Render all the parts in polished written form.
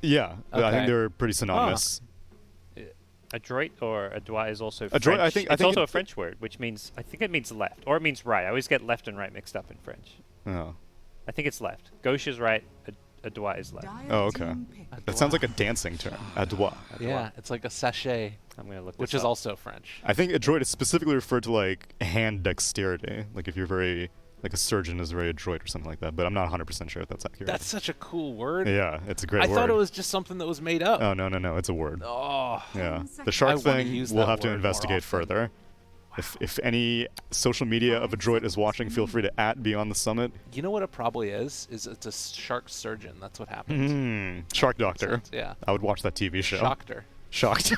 Yeah, Okay. I think they're pretty synonymous. Adroit or Adroit is also Adroit, French. I think it's also a French word, which means, I think it means left, or it means right. I always get left and right mixed up in French. Oh. I think it's left. Gauche is right, Adroit is left. Oh, okay. That sounds like a dancing term. Adroit. Yeah, it's like a sachet, I'm going to look which this is up. also French. I think adroit is specifically referred to like hand dexterity. Like if you're very, like a surgeon is very adroit or something like that. But I'm not 100% sure if that's accurate. That's such a cool word. Yeah, it's a great I word. thought it was just something that was made up. Oh, no, it's a word. Oh. Yeah. The I shark wanna thing, use we'll that have to word more investigate often. further. If any social media of Adroit is watching, feel free to @Beyond the Summit. You know what it probably is? Is it's a shark surgeon. That's what happens. Shark Doctor. Sense, yeah. I would watch that TV show. Shocked. Shocked.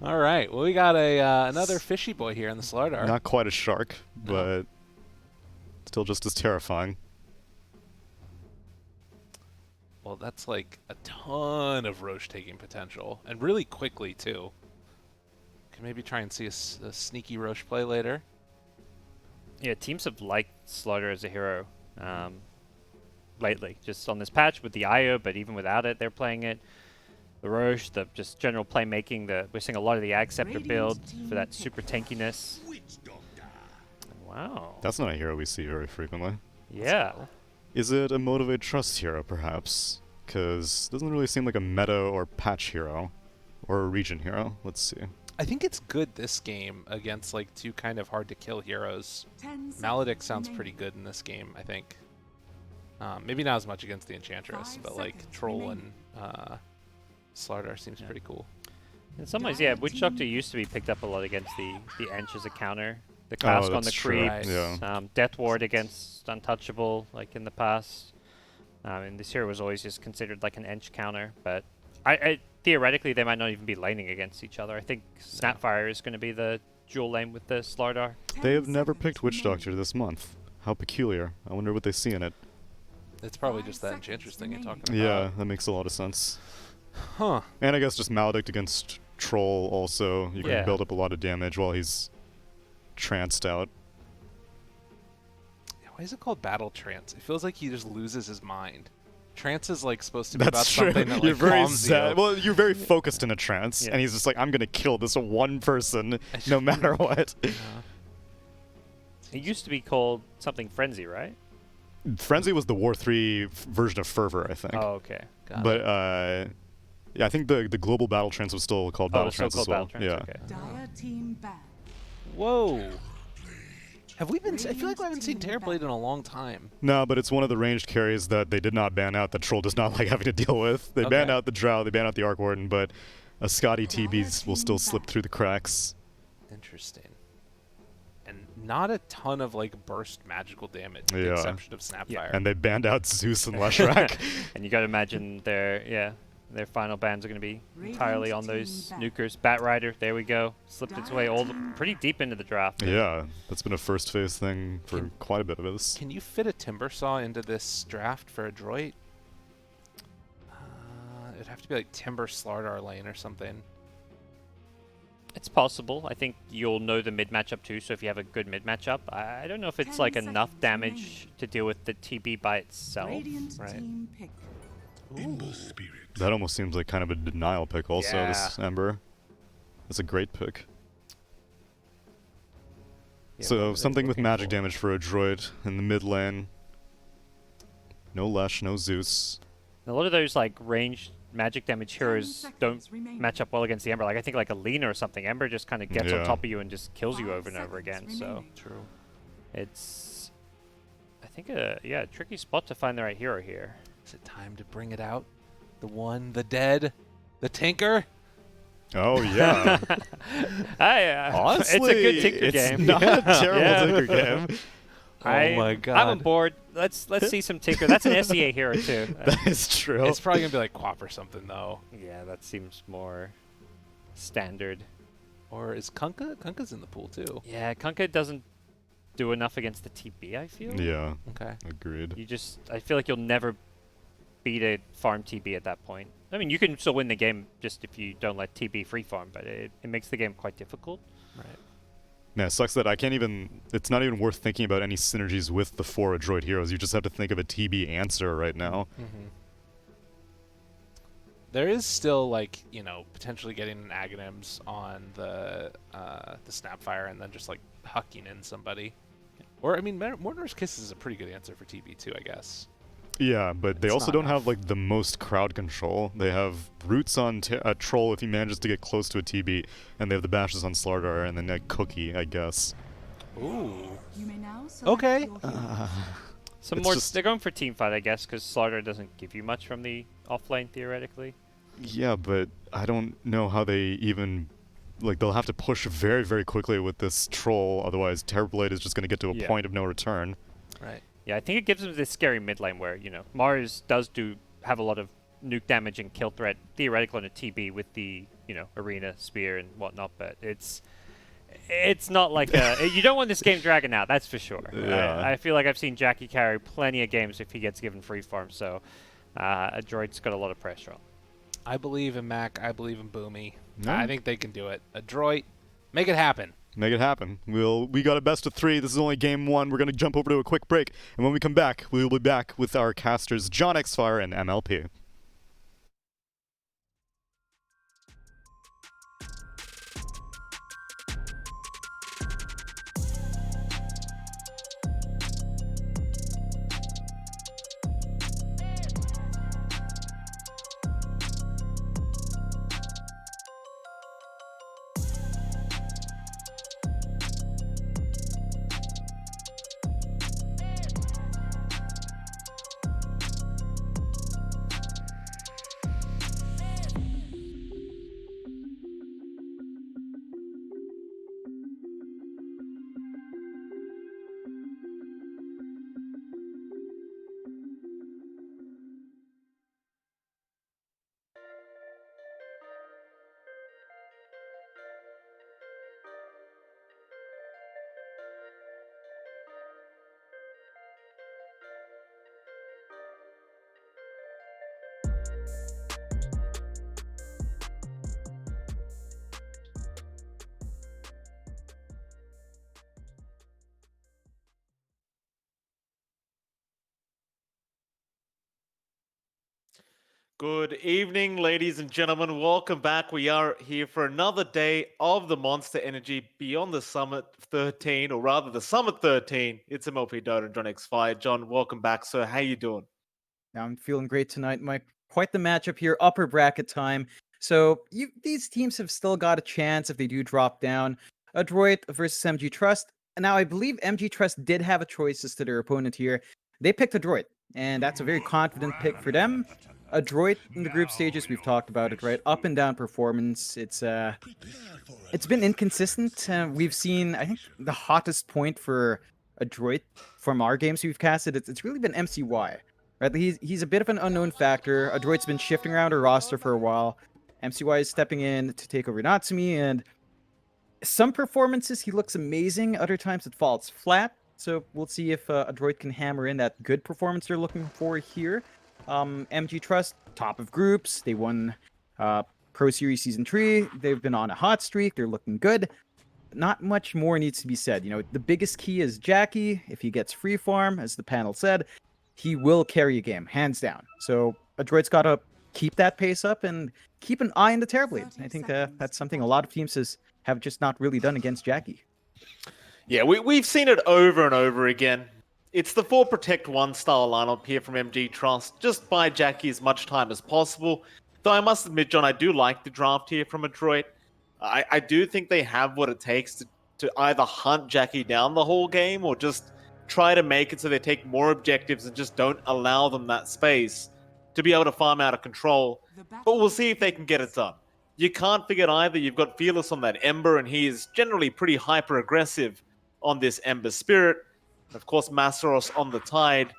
All right. Well, we got another fishy boy here in the Slardar. Not quite a shark, but still just as terrifying. Well, that's like a ton of Roche taking potential, and really quickly too. Can maybe try and see a sneaky Roche play later. Yeah, teams have liked Slaughter as a hero lately. Just on this patch with the IO, but even without it, they're playing it. The Roche, the just general playmaking, we're seeing a lot of the Ag Scepter build for that super tankiness. Wow. That's not a hero we see very frequently. Yeah. Is it a Motivate.Trust hero, perhaps? Because it doesn't really seem like a meta or patch hero. Or a region hero. Let's see. I think it's good this game against like two kind of hard to kill heroes. Maledict sounds pretty good in this game, I think. Maybe not as much against the Enchantress, but like Troll and Slardar seems pretty cool. In some ways, yeah, Witch Doctor used to be picked up a lot against the Ench as a counter. The Cask on the that's true. creeps. Yeah. Death Ward against Untouchable, like in the past. And this hero was always just considered like an Ench counter, but I theoretically they might not even be laning against each other. I think Snapfire is going to be the dual lane with the Slardar. They have never picked Witch Doctor this month. How peculiar. I wonder what they see in it. It's probably just that Enchantress thing you're talking about. Yeah, that makes a lot of sense. Huh. And I guess just Maledict against Troll also. You can Yeah. build up a lot of damage while he's tranced out. Why is it called Battle Trance? It feels like he just loses his mind. Trance is like supposed to be That's about true. something that You're like very calms you. Well, you're very focused in a trance, Yeah. and he's just like, I'm gonna kill this one person, no matter what. It used to be called something Frenzy, right? Frenzy was the War 3 version of Fervor, I think. Oh, okay. Got But it. yeah, I think the global battle trance was still called Oh, battle it's still trance called as well. Battle Trance, Yeah. okay. Dire team back. Whoa. Have we been? I feel like we haven't seen Terrorblade in a long time. No, but it's one of the ranged carries that they did not ban out. That Troll does not like having to deal with. They banned Okay. out the Drow, they banned out the Arc Warden, but a Scotty TBs will still slip through the cracks. Interesting. And not a ton of like burst magical damage, with the Yeah. exception of Snapfire. And they banned out Zeus and Leshrac. And you got to imagine their final bans are going to be entirely on those nukers. Batrider, there we go. Slipped its way pretty deep into the draft. Yeah, that's been a first phase thing for Can- quite a bit of this. Can you fit a Timber Saw into this draft for Adroit? It'd have to be like Timber Slardar lane or something. It's possible. I think you'll know the mid matchup too, so if you have a good mid matchup, I don't know if it's 10 like enough seconds damage remaining. to deal with the TB by itself. Radiant Right. team pick. That almost seems like kind of a denial pick also, this Ember. That's a great pick. Yeah, what So were they something with looking magic for? damage for a droid in the mid lane. No Lesh, no Zeus. A lot of those like ranged magic damage heroes don't match up well against the Ember. Like I think like a Lena or something, Ember just kind of gets on Yeah. top of you and just kills you 5 over and over again. seconds So remaining. True. it's, I think a tricky spot to find the right hero here. Is it time to bring it out? The one, the dead, the Tinker? Oh yeah. it's Honestly, a good Tinker it's game. not a terrible Yeah. Tinker game. Oh my god. I'm on board. Let's see some Tinker. That's an SEA hero too. That is true. It's probably going to be like Quap or something, though. Yeah, that seems more standard. Or is Kunkka? Kunkka's in the pool, too. Yeah, Kunkka doesn't do enough against the TB, I feel. Yeah, Okay. agreed. I feel like you'll never beat a farm TB at that point. I mean, you can still win the game just if you don't let TB free farm, but it makes the game quite difficult. Right. Man, it sucks that I can't even... It's not even worth thinking about any synergies with the 4 Adroit heroes. You just have to think of a TB answer right now. Mm-hmm. There is still, like, you know, potentially getting an Aghanims on the Snapfire and then just, like, hucking in somebody. Or, I mean, Mortimer's Kiss is a pretty good answer for TB too, I guess. Yeah, but they It's also not don't enough. have, like, the most crowd control. They have Roots on Troll if he manages to get close to a TB, and they have the bashes on Slardar, and then a Cookie, I guess. Ooh. You may now select Okay. your hero. Some It's more. just- They're going for team fight, I guess, because Slardar doesn't give you much from the offlane theoretically. Yeah, but I don't know how they even... Like, they'll have to push very, very quickly with this Troll, otherwise Terrorblade is just going to get to a Yeah. point of no return. Right. Yeah, I think it gives them this scary mid lane where, you know, Mars does have a lot of nuke damage and kill threat theoretical on a TB with the, you know, arena spear and whatnot, but it's not like you don't want this game dragging out, that's for sure. Yeah. I feel like I've seen Jackie carry plenty of games if he gets given free farm, so Adroit's got a lot of pressure on. I believe in Mac. I believe in Boomy. No. I think they can do it. Adroit, make it happen. Make it happen. We got a best of 3. This is only game 1. We're going to jump over to a quick break, and when we come back, we will be back with our casters JohnXFire and MLP. Good evening, ladies and gentlemen. Welcome back. We are here for another day of the Monster Energy Beyond the Summit 13, or rather the Summit 13. It's MLP Dota and johnxfire. John, welcome back, sir. How you doing? I'm feeling great tonight, Mike. Quite the matchup here, upper bracket time. So these teams have still got a chance if they do drop down. Adroit versus MG.Trust. Now, I believe MG.Trust did have a choice as to their opponent here. They picked Adroit, and that's a very confident pick for them. Adroit in the group stages, we've talked about it, right? Up and down performance. It's been inconsistent. We've seen, I think, the hottest point for Adroit from our games we've casted. It's really been MCY. Right, he's a bit of an unknown factor. Adroit's been shifting around her roster for a while. MCY is stepping in to take over Natsumi, and some performances he looks amazing. Other times it falls flat. So we'll see if Adroit can hammer in that good performance they're looking for here. MG.Trust, top of groups. They won Pro Series Season 3. They've been on a hot streak. They're looking good. Not much more needs to be said. You know, the biggest key is Jackie. If he gets free farm, as the panel said, he will carry a game, hands down. So Adroit's got to keep that pace up and keep an eye on the Terrorblade. I think that's something a lot of teams have just not really done against Jackie. Yeah, we've seen it over and over again. It's the 4 Protect 1 style lineup here from MG.Trust. Just buy Jackie as much time as possible. Though I must admit, John, I do like the draft here from Adroit. I do think they have what it takes to either hunt Jackie down the whole game or just try to make it so they take more objectives and just don't allow them that space to be able to farm out of control. But we'll see if they can get it done. You can't forget either, you've got Fearless on that Ember, and he is generally pretty hyper-aggressive on this Ember Spirit. Of course, Masaros on the Tide.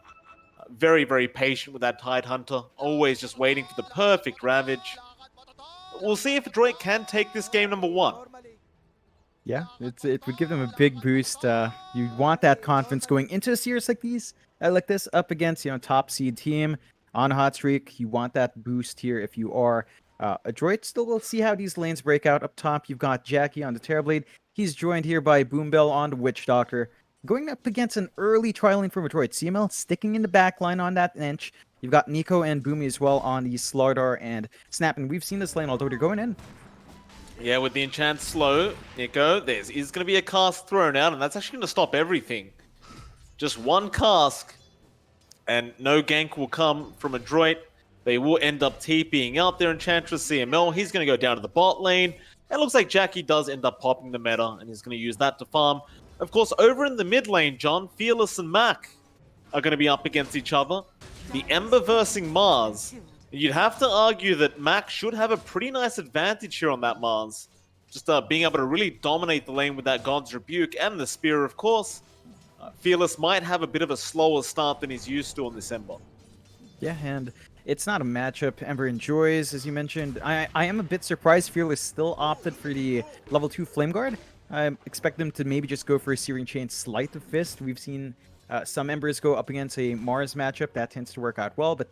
Very, very patient with that Tide Hunter. Always just waiting for the perfect Ravage. We'll see if Adroit can take this game number 1. Yeah, it would give them a big boost. You want that confidence going into a series like this, up against top seed team on a hot streak. You want that boost here if you are Adroit. Still, we'll see how these lanes break out. Up top, you've got Jackie on the Terrorblade. He's joined here by Boombell on the Witch Doctor. Going up against an early trial lane from Adroit. CML sticking in the back line on that inch. You've got Nico and Boomy as well on the Slardar and Snap, and we've seen this lane, although they're going in. Yeah, with the enchant slow, Nico, there is going to be a cask thrown out, and that's actually going to stop everything. Just one cask, and no gank will come from Adroit. They will end up TPing out their Enchantress CML. He's going to go down to the bot lane. It looks like Jackie does end up popping the meta, and he's going to use that to farm. Of course, over in the mid lane, John, Fearless and Mac are going to be up against each other. The Ember versing Mars. You'd have to argue that Mac should have a pretty nice advantage here on that Mars. Just being able to really dominate the lane with that God's Rebuke and the Spear, of course. Fearless might have a bit of a slower start than he's used to on this Ember. Yeah, and it's not a matchup Ember enjoys, as you mentioned. I am a bit surprised Fearless still opted for the level 2 Flame Guard. I expect them to maybe just go for a Searing Chain Sleight of Fist. We've seen some Embers go up against a Mars matchup. That tends to work out well, but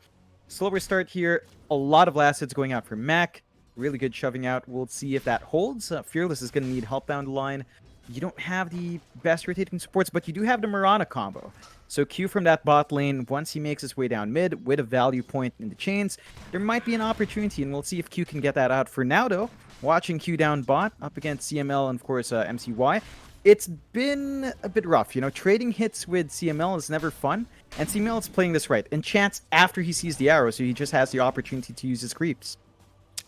slower start here. A lot of last hits going out for Mac. Really good shoving out. We'll see if that holds. Fearless is going to need help down the line. You don't have the best rotating supports, but you do have the Mirana combo. So Q from that bot lane, once he makes his way down mid with a value point in the chains, there might be an opportunity, and we'll see if Q can get that out. For now, though, watching Q down bot up against CML and, of course, MCY, it's been a bit rough. You know, trading hits with CML is never fun, and CML is playing this right. Enchants after he sees the arrow, so he just has the opportunity to use his creeps.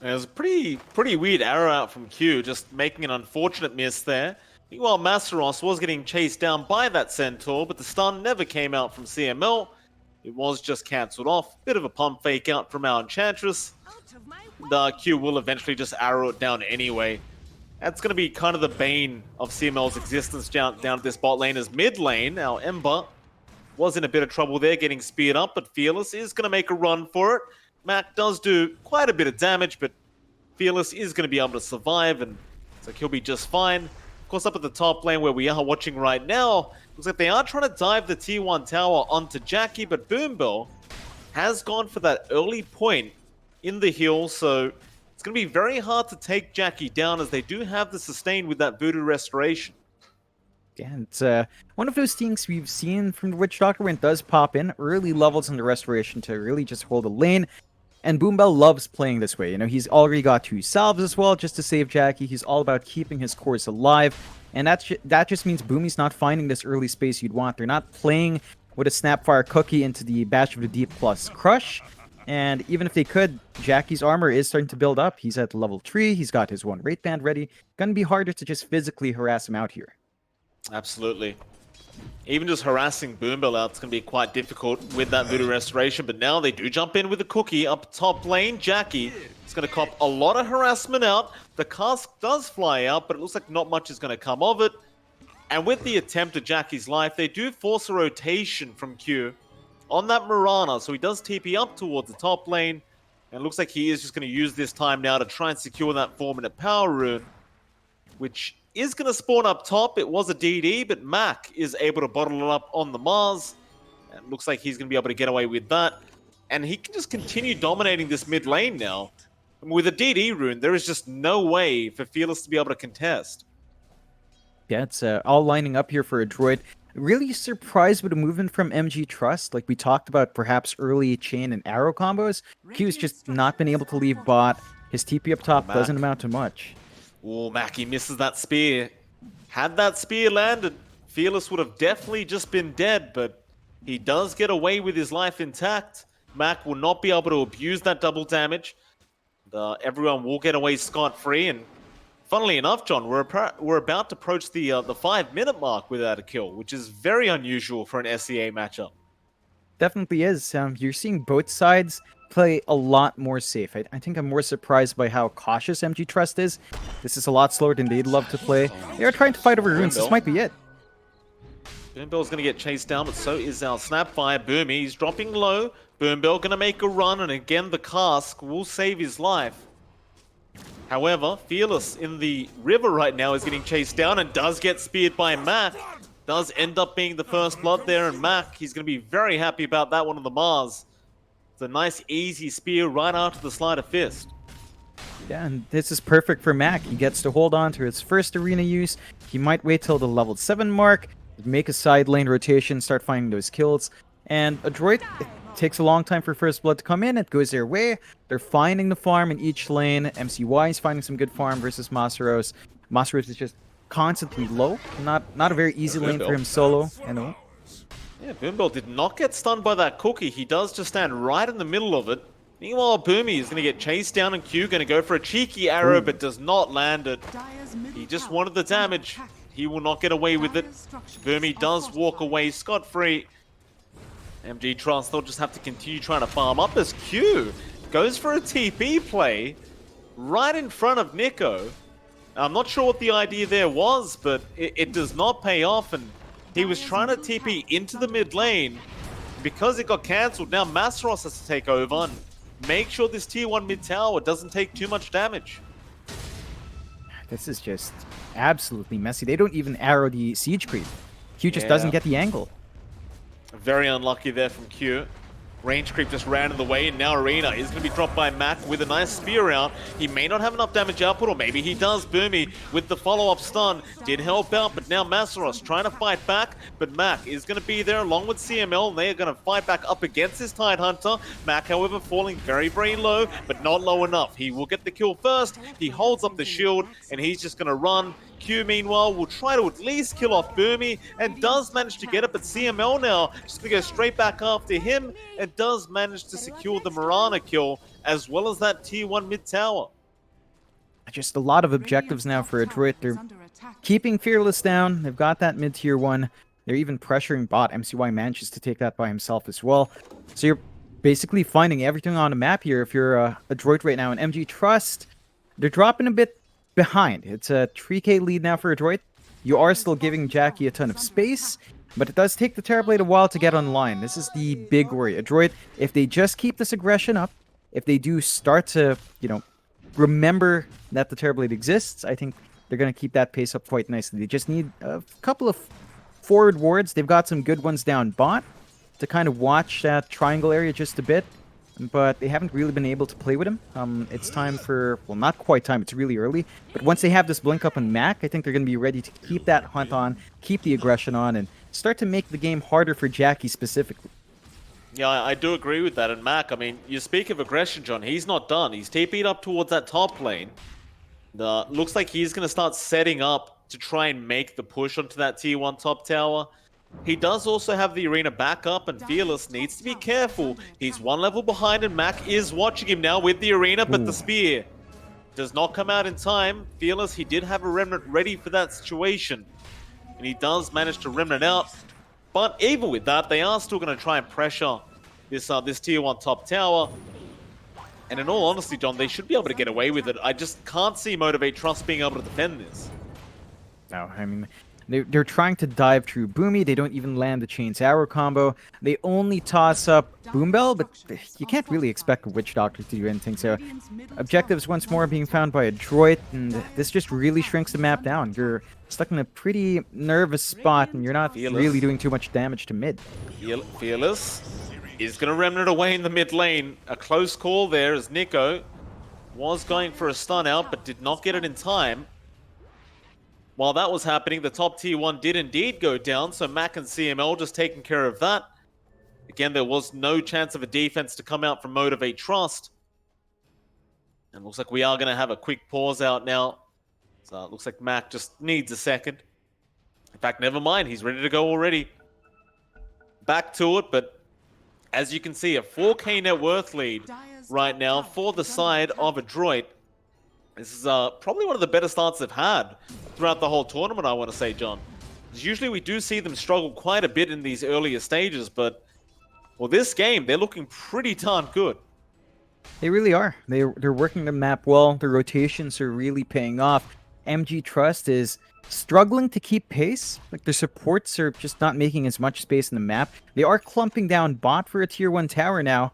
It was a pretty weird arrow out from Q, just making an unfortunate miss there. Meanwhile, Masteros was getting chased down by that Centaur, but the stun never came out from CML. It was just cancelled off. Bit of a pump fake out from our Enchantress. The Q will eventually just arrow it down anyway. That's going to be kind of the bane of CML's existence down at this bot lane. As mid lane, our Ember was in a bit of trouble there, getting speared up, but Fearless is going to make a run for it. Mac does do quite a bit of damage, but Fearless is going to be able to survive, and it's like he'll be just fine. Of course, up at the top lane where we are watching right now, looks like they are trying to dive the T1 tower onto Jackie, but Boombell has gone for that early point in the hill, so it's going to be very hard to take Jackie down, as they do have the sustain with that Voodoo Restoration. Yeah, it's one of those things we've seen from the Witch Doctor when it does pop in early levels in the Restoration to really just hold a lane. And Boombell loves playing this way. You know, he's already got 2 salves as well just to save Jackie. He's all about keeping his cores alive. And that just means Boomy's not finding this early space you'd want. They're not playing with a Snapfire Cookie into the Bash of the Deep plus Crush. And even if they could, Jackie's armor is starting to build up. He's at level 3. He's got his 1 Wraith Band ready. Gonna be harder to just physically harass him out here. Absolutely. Even just harassing Boombell out is going to be quite difficult with that Voodoo Restoration, but now they do jump in with a cookie up top lane. Jackie is going to cop a lot of harassment out. The cask does fly out, but it looks like not much is going to come of it. And with the attempt at Jackie's life, they do force a rotation from Q on that Mirana, so he does TP up towards the top lane, and it looks like he is just going to use this time now to try and secure that 4-minute power rune, which is going to spawn up top. It was a DD, but Mac is able to bottle it up on the Mars. And looks like he's going to be able to get away with that. And he can just continue dominating this mid lane now. And with a DD rune, there is just no way for Fearless to be able to contest. Yeah, it's all lining up here for Adroit. Really surprised with a movement from MG.Trust. Like we talked about, perhaps early chain and arrow combos. Q's just not been able to leave bot. His TP up top doesn't amount to much. Oh, Mackie misses that spear. Had that spear landed, Fearless would have definitely just been dead, but he does get away with his life intact. Mac will not be able to abuse that double damage. Everyone will get away scot-free, and funnily enough, John, we're about to approach the 5-minute mark without a kill, which is very unusual for an SEA matchup. Definitely is. You're seeing both sides play a lot more safe. I think I'm more surprised by how cautious MG.Trust is. This is a lot slower than they'd love to play. They are trying to fight over runes. This might be it. Boombell's going to get chased down, but so is our Snapfire. Boomy, he's dropping low. Boombell going to make a run, and again the cask will save his life. However, Fearless in the river right now is getting chased down and does get speared by Mac. Does end up being the first blood there, and Mac, he's going to be very happy about that one on the Mars. It's a nice, easy spear right after the Sleight of Fist. Yeah, and this is perfect for Mac. He gets to hold on to his first arena use. He might wait till the level 7 mark, make a side lane rotation, start finding those kills. And Adroit, it takes a long time for First Blood to come in. It goes their way. They're finding the farm in each lane. MCY is finding some good farm versus Masaros. Masaros is just constantly low. Not a very easy lane for him solo. Yeah, Boombell did not get stunned by that cookie. He does just stand right in the middle of it. Meanwhile, Boomy is going to get chased down, and Q going to go for a cheeky arrow, but does not land it. He just wanted the damage. He will not get away with it. Boomy does walk away scot-free. MG.Trust, they'll just have to continue trying to farm up as Q goes for a TP play right in front of Nico. I'm not sure what the idea there was, but it does not pay off, and he was trying to TP into the mid lane. Because it got cancelled, now Masaros has to take over and make sure this tier 1 mid tower doesn't take too much damage. This is just absolutely messy. They don't even arrow the siege creep. Q just doesn't get the angle. Very unlucky there from Q. Range creep just ran in the way, and now Arena is going to be dropped by Mac with a nice spear out. He may not have enough damage output, or maybe he does. Boomy with the follow-up stun did help out, but now Masaros trying to fight back, but Mac is going to be there along with CML, and they are going to fight back up against this Tidehunter. Mac, however, falling very, very low, but not low enough. He will get the kill first. He holds up the shield, and he's just going to run. Q, meanwhile, will try to at least kill off Boomy, and does manage to get it, but CML now just going to go straight back after him, and does manage to secure the Mirana kill, as well as that tier 1 mid tower. Just a lot of objectives now for Adroit. They're keeping Fearless down. They've got that mid tier 1. They're even pressuring bot. MCY manages to take that by himself as well. So you're basically finding everything on the map here if you're Adroit right now. And MG.Trust, they're dropping a bit behind. It's a 3k lead now for Adroit. You are still giving Jackie a ton of space, but it does take the Terrorblade a while to get online. This is the big worry. Adroit, if they just keep this aggression up, if they do start to, remember that the Terrorblade exists, I think they're going to keep that pace up quite nicely. They just need a couple of forward wards. They've got some good ones down bot to kind of watch that triangle area just a bit, but they haven't really been able to play with him. It's time for, well, not quite time, it's really early, but once they have this blink up on Mac, I think they're going to be ready to keep that hunt on, keep the aggression on, and start to make the game harder for Jackie specifically. Yeah, I do agree with that. And Mac, I mean, you speak of aggression, John. He's not done. He's TP'd up towards that top lane. Looks like he's going to start setting up to try and make the push onto that tier 1 top tower. He does also have the arena back up, and Fearless needs to be careful. He's one level behind, and Mac is watching him now with the arena, but the spear does not come out in time. Fearless, he did have a remnant ready for that situation, and he does manage to remnant out. But even with that, they are still going to try and pressure this tier 1 top tower. And in all honesty, John, they should be able to get away with it. I just can't see Motivate.Trust being able to defend this. No, I mean, they're trying to dive through Boomy. They don't even land the Chain's Arrow combo. They only toss up Boombell, but you can't really expect a Witch Doctor to do anything. So objectives once more being found by Adroit, and this just really shrinks the map down. You're stuck in a pretty nervous spot, and you're not really doing too much damage to mid. Fearless is going to remnant away in the mid lane. A close call there as Nico was going for a stun out, but did not get it in time. While that was happening, the top tier 1 did indeed go down, so Mac and CML just taking care of that. Again, there was no chance of a defense to come out from Motivate.Trust. And looks like we are going to have a quick pause out now. So it looks like Mac just needs a second. In fact, never mind, he's ready to go already. Back to it, but as you can see, a 4k net worth lead right now for the side of Adroit. This is probably one of the better starts they've had throughout the whole tournament, I want to say, John. Usually we do see them struggle quite a bit in these earlier stages, but well, this game, they're looking pretty darn good. They really are. They're working the map well. The rotations are really paying off. MG.Trust is struggling to keep pace. Like, their supports are just not making as much space in the map. They are clumping down bot for a tier 1 tower now.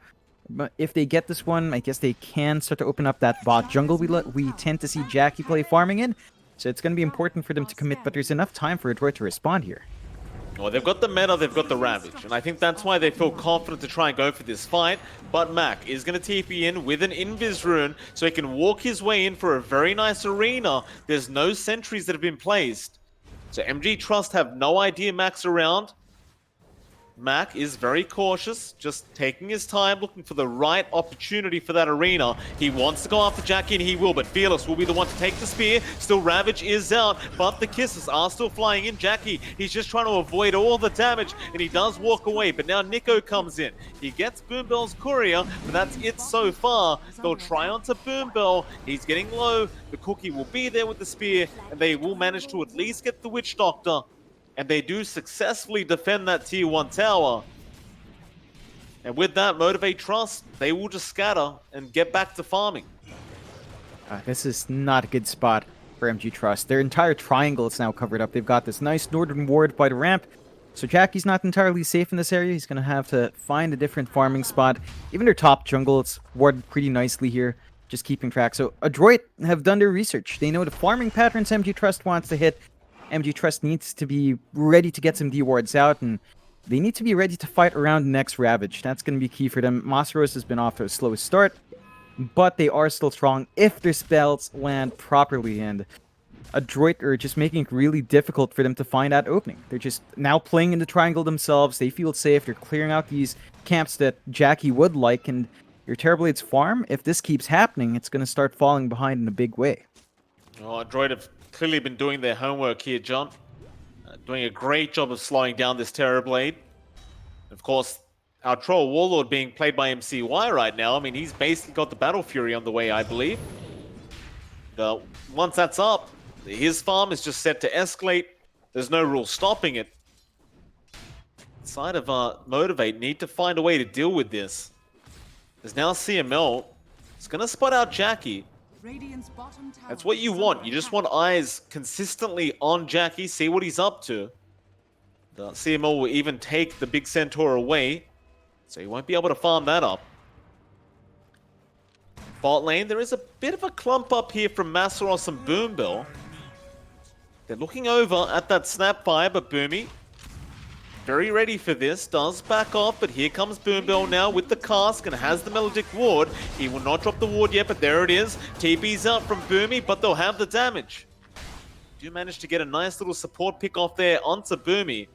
But if they get this one, I guess they can start to open up that bot jungle we tend to see Jackie play farming in. So it's going to be important for them to commit, but there's enough time for Adroit to respond here. Well, they've got the meta, they've got the Ravage, and I think that's why they feel confident to try and go for this fight. But Mac is going to TP in with an Invis rune, so he can walk his way in for a very nice arena. There's no sentries that have been placed. So MG.Trust have no idea Mac's around. Mac is very cautious, just taking his time, looking for the right opportunity for that arena. He wants to go after Jackie, and he will, but Fearless will be the one to take the spear. Still, Ravage is out, but the kisses are still flying in. Jackie, he's just trying to avoid all the damage, and he does walk away, but now Nico comes in. He gets Boombell's courier, but that's it so far. They'll try onto Boombell. He's getting low. The Cookie will be there with the spear, and they will manage to at least get the Witch Doctor. And they do successfully defend that tier 1 tower. And with that, Motivate.Trust, they will just scatter and get back to farming. This is not a good spot for MG.Trust. Their entire triangle is now covered up. They've got this nice northern ward by the ramp. So Jackie's not entirely safe in this area. He's going to have to find a different farming spot. Even their top jungle, it's warded pretty nicely here. Just keeping track. So Adroit have done their research. They know the farming patterns MG.Trust wants to hit. MG.Trust needs to be ready to get some D-wards out, and they need to be ready to fight around the next Ravage. That's going to be key for them. Masaros has been off to a slow start, but they are still strong if their spells land properly, and Adroit are just making it really difficult for them to find that opening. They're just now playing in the triangle themselves. They feel safe. They're clearing out these camps that Jackie would like, and your Terrorblade's farm, if this keeps happening, it's going to start falling behind in a big way. Oh, Adroit have clearly been doing their homework here, John. Doing a great job of slowing down this Terrorblade. Of course, our Troll Warlord being played by MCY right now. I mean, he's basically got the Battle Fury on the way, I believe. Once that's up, his farm is just set to escalate. There's no rule stopping it. Side of Motivate need to find a way to deal with this. There's now CML. It's going to spot out Jackie. That's what you want. You just want eyes consistently on Jackie, see what he's up to. The CML will even take the big Centaur away, so he won't be able to farm that up. Bot lane, there is a bit of a clump up here from Masaros and Boombell. They're looking over at that Snapfire, but Boomy, very ready for this, does back off, but here comes Boombell now with the cask and has the Melodic Ward. He will not drop the ward yet, but there it is. TP's out from Boomy, but they'll have the damage. Do manage to get a nice little support pick off there onto Boomy.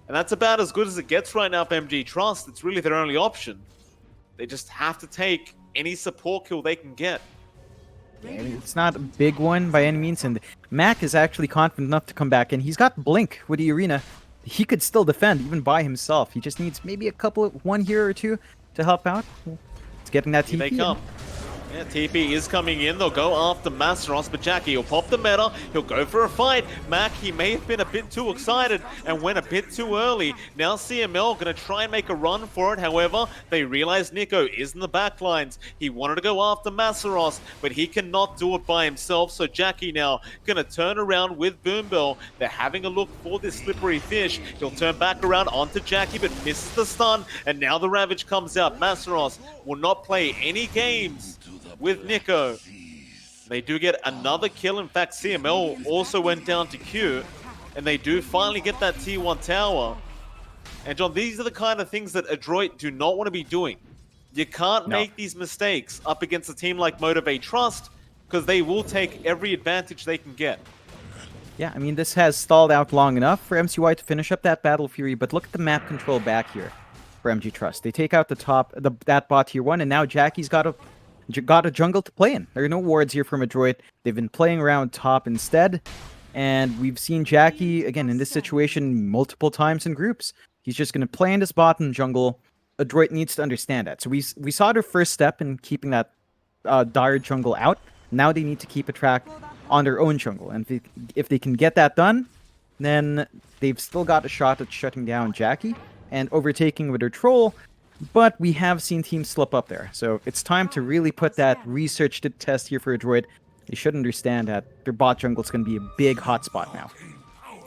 And that's about as good as it gets right now for MG.Trust. It's really their only option. They just have to take any support kill they can get. Yeah, I mean, it's not a big one by any means, and Mac is actually confident enough to come back, and he's got Blink with the arena. He could still defend, even by himself. He just needs maybe one hero or two to help out. It's getting that TP. Here they come. Yeah, TP is coming in. They'll go after Masaros, but Jackie will pop the meta. He'll go for a fight. Mac, he may have been a bit too excited and went a bit too early. Now CML going to try and make a run for it. However, they realize Nico is in the backlines. He wanted to go after Masaros, but he cannot do it by himself. So Jackie now going to turn around with Boombell. They're having a look for this slippery fish. He'll turn back around onto Jackie, but misses the stun. And now the Ravage comes out. Masaros will not play any games with Nico. They do get another kill. In fact, CML also went down to Q, and they do finally get that tier 1 tower. And John, these are the kind of things that Adroit do not want to be doing. You can't make these mistakes up against a team like Motivate.Trust, because they will take every advantage they can get. Yeah, I mean, this has stalled out long enough for MCY to finish up that Battle Fury, but look at the map control back here for MG.Trust. They take out that bot tier 1, and now Jackie's got a jungle to play in. There are no wards here from Adroit. They've been playing around top instead, and we've seen Jackie, again, in this situation multiple times in groups. He's just going to play in this bot and jungle. Adroit needs to understand that. So we saw their first step in keeping that dire jungle out. Now they need to keep a track on their own jungle, and if they can get that done, then they've still got a shot at shutting down Jackie and overtaking with their troll. But we have seen teams slip up there. So it's time to really put that research to test here for Adroit. They should understand that their bot jungle is going to be a big hotspot now.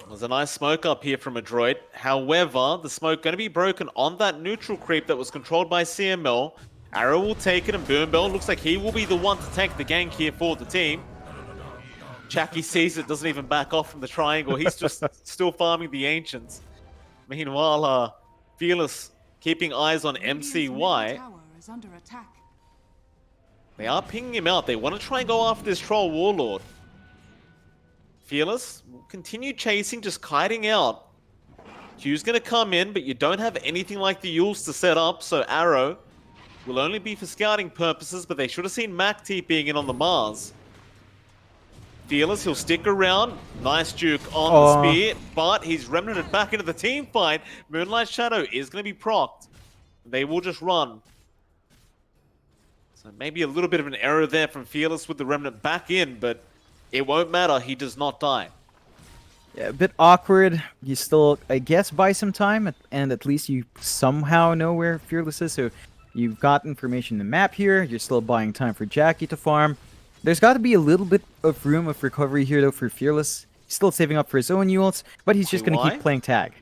There's a nice smoke up here from Adroit. However, the smoke going to be broken on that neutral creep that was controlled by CML. Arrow will take it, and Boombell looks like he will be the one to tank the gank here for the team. Jackie sees it, doesn't even back off from the triangle. He's just still farming the Ancients. Meanwhile, Fearless keeping eyes on MCY. They are pinging him out. They want to try and go after this Troll Warlord. Fearless will continue chasing, just kiting out. Q's going to come in, but you don't have anything like the Yules to set up, so Arrow will only be for scouting purposes, but they should have seen MAC being in on the Mars. Fearless, he'll stick around. Nice juke on the spear, but he's remnanted back into the team fight. Moonlight Shadow is going to be procced. They will just run. So maybe a little bit of an error there from Fearless with the Remnant back in, but it won't matter. He does not die. Yeah, a bit awkward. You still, I guess, buy some time, and at least you somehow know where Fearless is. So you've got information in the map here. You're still buying time for Jackie to farm. There's got to be a little bit of room of recovery here, though, for Fearless. He's still saving up for his own Yules, but he's just going to keep playing tag.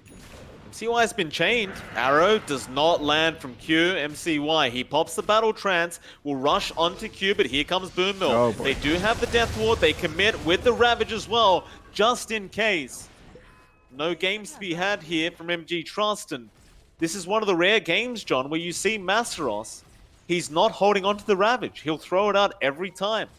MCY's been chained. Arrow does not land from Q. MCY, he pops the Battle Trance, will rush onto Q, but here comes Boom Mill. Oh, they do have the Death Ward. They commit with the Ravage as well, just in case. No games to be had here from MG.Trust, and this is one of the rare games, John, where you see Masteros. He's not holding onto the Ravage. He'll throw it out every time.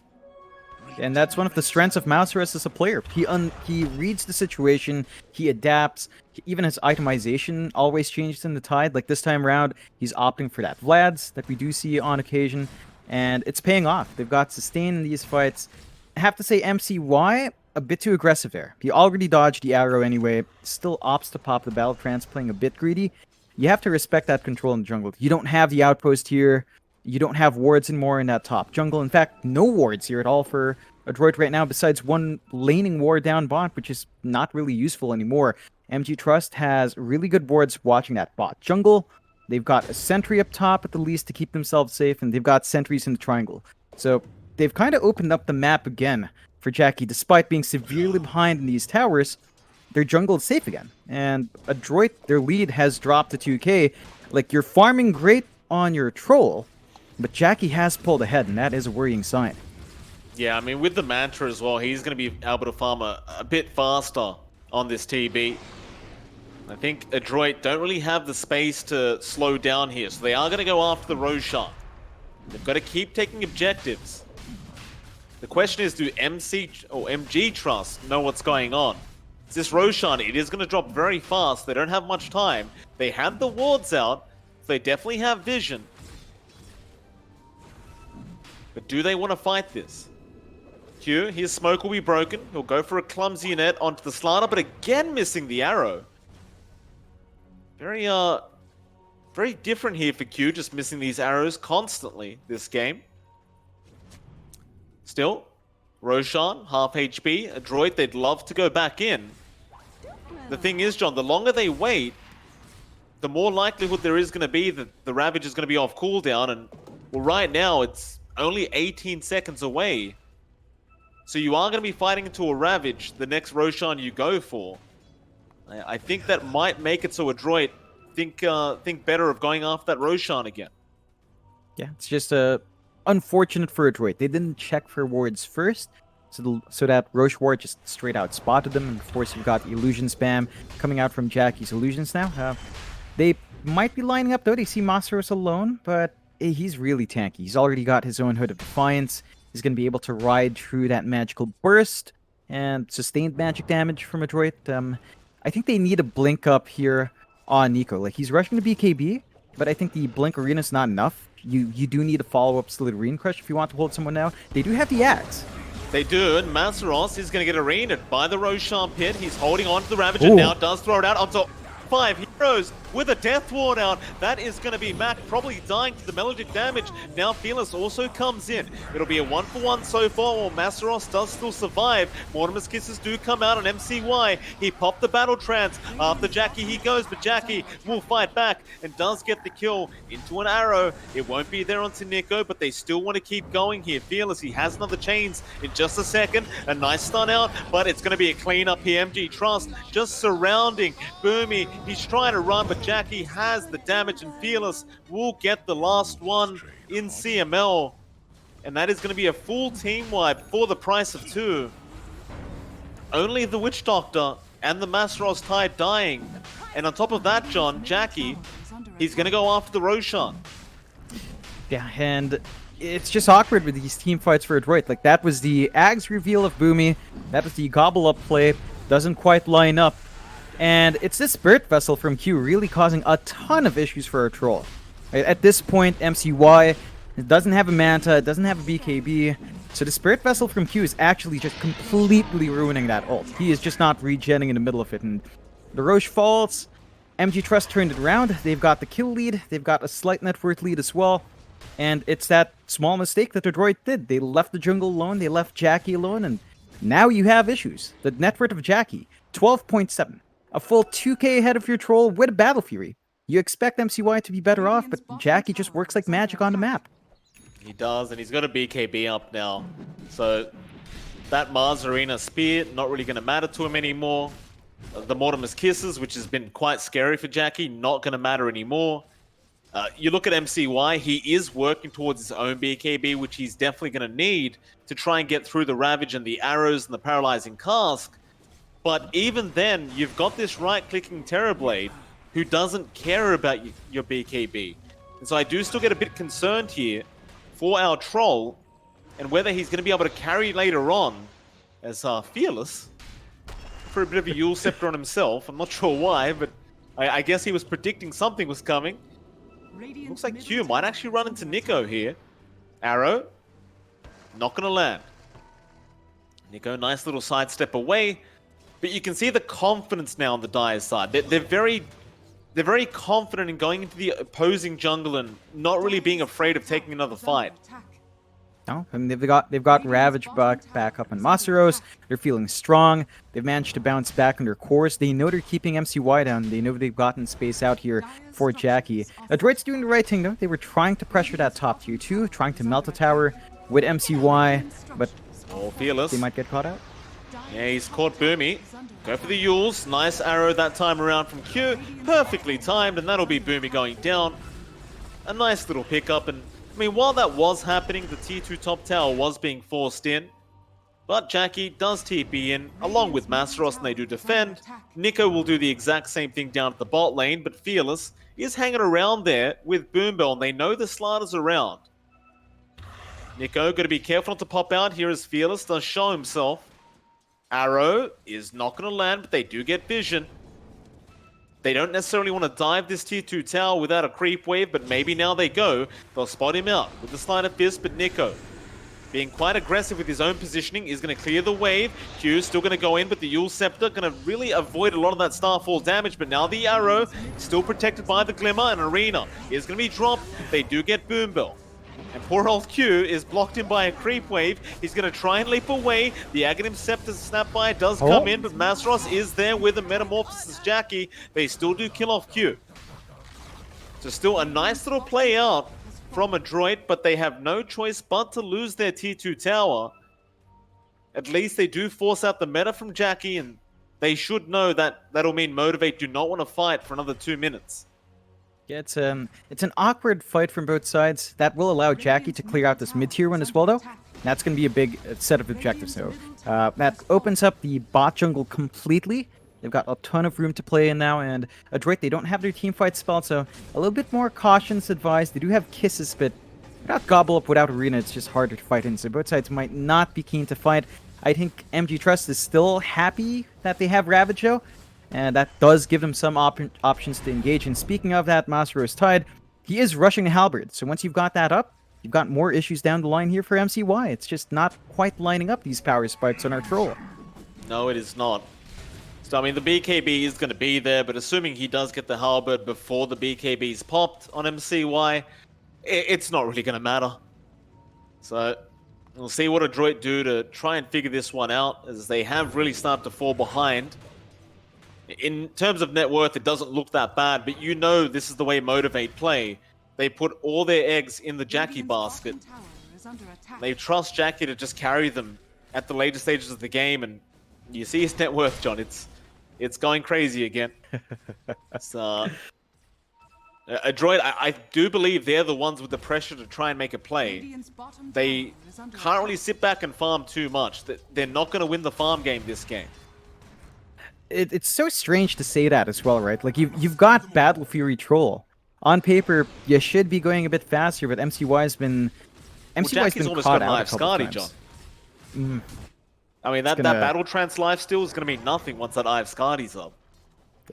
And that's one of the strengths of Mouserus as a player. He reads the situation, he adapts, even his itemization always changes in the Tide. Like this time around, he's opting for that Vlad's that we do see on occasion, and it's paying off. They've got sustain in these fights. I have to say MCY, a bit too aggressive there. He already dodged the arrow anyway, still opts to pop the Battle Trance, playing a bit greedy. You have to respect that control in the jungle. You don't have the outpost here. You don't have wards anymore in that top jungle. In fact, no wards here at all for Adroit right now, besides one laning ward down bot, which is not really useful anymore. MG.Trust has really good wards watching that bot jungle. They've got a sentry up top at the least to keep themselves safe, and they've got sentries in the triangle. So they've kind of opened up the map again for Jackie. Despite being severely behind in these towers, their jungle is safe again. And Adroit, their lead has dropped to 2k. Like, you're farming great on your troll, but Jackie has pulled ahead, and that is a worrying sign. Yeah, I mean, with the Mantra as well, he's going to be able to farm a bit faster on this TB. I think Adroit don't really have the space to slow down here, so they are going to go after the Roshan. They've got to keep taking objectives. The question is, do MG.Trust know what's going on? It's this Roshan, it is going to drop very fast. They don't have much time. They had the wards out, so they definitely have vision. But do they want to fight this? Q, his smoke will be broken. He'll go for a clumsy net onto the slanter, but again missing the arrow. Very different here for Q, just missing these arrows constantly this game. Still, Roshan, half HP. Adroit, they'd love to go back in. The thing is, John, the longer they wait, the more likelihood there is going to be that the Ravage is going to be off cooldown, and well, right now it's only 18 seconds away. So you are going to be fighting into a Ravage the next Roshan you go for. I think that might make it so Adroit think better of going after that Roshan again. Yeah, it's just unfortunate for Adroit. They didn't check for wards first, so that Roche ward just straight out spotted them. And of course, you've got illusion spam coming out from Jackie's illusions now. They might be lining up though. They see Masteros alone, but he's really tanky. He's already got his own Hood of Defiance. He's going to be able to ride through that magical burst and sustained magic damage from Adroit. I think they need a blink up here on Nico. Like, he's rushing to BKB, but I think the blink arena is not enough. You do need a follow-up Slitherin Crush if you want to hold someone down. They do have the Axe. They do, and Masteros is going to get arenaed by the Roshan pit. He's holding on to the Ravage and now does throw it out onto 5 heroes with a Death Ward out. That is going to be Mac probably dying to the melodic damage. Now Fearless also comes in. It'll be a 1-for-1 so far, while Masteros does still survive. Mortimer's Kisses do come out on MCY. He popped the Battle Trance. After Jackie he goes, but Jackie will fight back and does get the kill into an arrow. It won't be there onto Nico, but they still want to keep going here. Fearless, he has another chains in just a second. A nice stun out, but it's going to be a clean up here. MG.Trust just surrounding Boomy. He's trying to run, but Jackie has the damage, and Fearless will get the last one in CML. And that is going to be a full team wipe for the price of 2. Only the Witch Doctor and the Masteros Tide dying. And on top of that, John, Jackie, he's going to go after the Roshan. Yeah, and it's just awkward with these team fights for Adroit. Like, that was the Ags reveal of Boomy. That was the gobble up play. Doesn't quite line up. And it's this Spirit Vessel from Q really causing a ton of issues for our troll. Right, at this point, MCY doesn't have a Manta, doesn't have a BKB. So the Spirit Vessel from Q is actually just completely ruining that ult. He is just not regenning in the middle of it. And the Roche falls. MG.Trust turned it around. They've got the kill lead. They've got a slight net worth lead as well. And it's that small mistake that Adroit did. They left the jungle alone. They left Jackie alone. And now you have issues. The net worth of Jackie, 12.7. A full 2k ahead of your troll with a Battle Fury. You expect MCY to be better off, but Jackie just works like magic on the map. He does, and he's got a BKB up now. So that Mars Arena Spear, not really going to matter to him anymore. The Mortimer's Kisses, which has been quite scary for Jackie, not going to matter anymore. You look at MCY, he is working towards his own BKB, which he's definitely going to need to try and get through the Ravage and the arrows and the Paralyzing Cask. But even then, you've got this right-clicking Terrorblade who doesn't care about your BKB. And so I do still get a bit concerned here for our troll and whether he's going to be able to carry later on as Fearless for a bit of a Yule Scepter on himself. I'm not sure why, but I guess he was predicting something was coming. Looks like Q might actually run into Nico here. Arrow, not going to land. Nico, nice little sidestep away. But you can see the confidence now on the Dire's side. They're very confident in going into the opposing jungle and not really being afraid of taking another fight. No, I mean, they've got Ravage back up in Masaros. They're feeling strong. They've managed to bounce back on their cores. They know they're keeping MCY down. They know they've gotten space out here for Jackie. Adroit's doing the right thing, though. They were trying to pressure that top tier 2, trying to melt the tower with MCY, but Fearless. They might get caught out. Yeah, he's caught Boomy. Go for the Yules. Nice arrow that time around from Q. Perfectly timed, and that'll be Boomy going down. A nice little pickup, and I mean, while that was happening, the tier 2 top tower was being forced in. But Jackie does TP in, along with Masteros, and they do defend. Nico will do the exact same thing down at the bot lane, but Fearless is hanging around there with Boombell, and they know the Slatter's around. Nico, got to be careful not to pop out here as Fearless does show himself. Arrow is not going to land, but they do get vision. They don't necessarily want to dive this tier 2 tower without a creep wave, but maybe now they go. They'll spot him out with the Sleight of Fist, but Nico, being quite aggressive with his own positioning, is going to clear the wave. Q still going to go in, but the Yule Scepter going to really avoid a lot of that Starfall damage, but now the Arrow still protected by the Glimmer, and Arena is going to be dropped. They do get Boombell. And poor old Q is blocked in by a creep wave. He's going to try and leap away. The Aghanim Scepter's snapby does come in, but Masros is there with a Metamorphosis Jackie. They still do kill off Q. So still a nice little play out from Adroit, but they have no choice but to lose their tier 2 tower. At least they do force out the meta from Jackie, and they should know that that'll mean Motivate do not want to fight for another 2 minutes. Yeah, it's an awkward fight from both sides. That will allow Jackie to clear out this mid-tier one as well, though. That's going to be a big set of objectives, so that opens up the bot jungle completely. They've got a ton of room to play in now, and Adroit, they don't have their team fight spell, so a little bit more caution's advised. They do have Kisses, but without Gobble Up, without Arena, it's just harder to fight in, so both sides might not be keen to fight. I think MG.Trust is still happy that they have Ravage, though. And that does give them some options to engage. And speaking of that, Master is tied. He is rushing the Halberd. So once you've got that up, you've got more issues down the line here for MCY. It's just not quite lining up these power spikes on our troll. No, it is not. So, I mean, the BKB is going to be there, but assuming he does get the Halberd before the BKB's popped on MCY, it's not really going to matter. So, we'll see what Adroit do to try and figure this one out, as they have really started to fall behind. In terms of net worth, it doesn't look that bad, but you know this is the way Motivate play. They put all their eggs in the Jackie basket. They trust Jackie to just carry them at the later stages of the game, and you see his net worth, John. It's going crazy again. Adroit, I do believe they're the ones with the pressure to try and make a play. They can't really sit back and farm too much. They're not going to win the farm game this game. it's so strange to say that as well, right? Like you've got Battle Fury Troll. On paper, you should be going a bit faster, but MCY's been Jackie's almost caught got out a live couple Scardy, times. John. I mean, that Battle Trance life steal is going to mean nothing once that Eye of Scardy's up.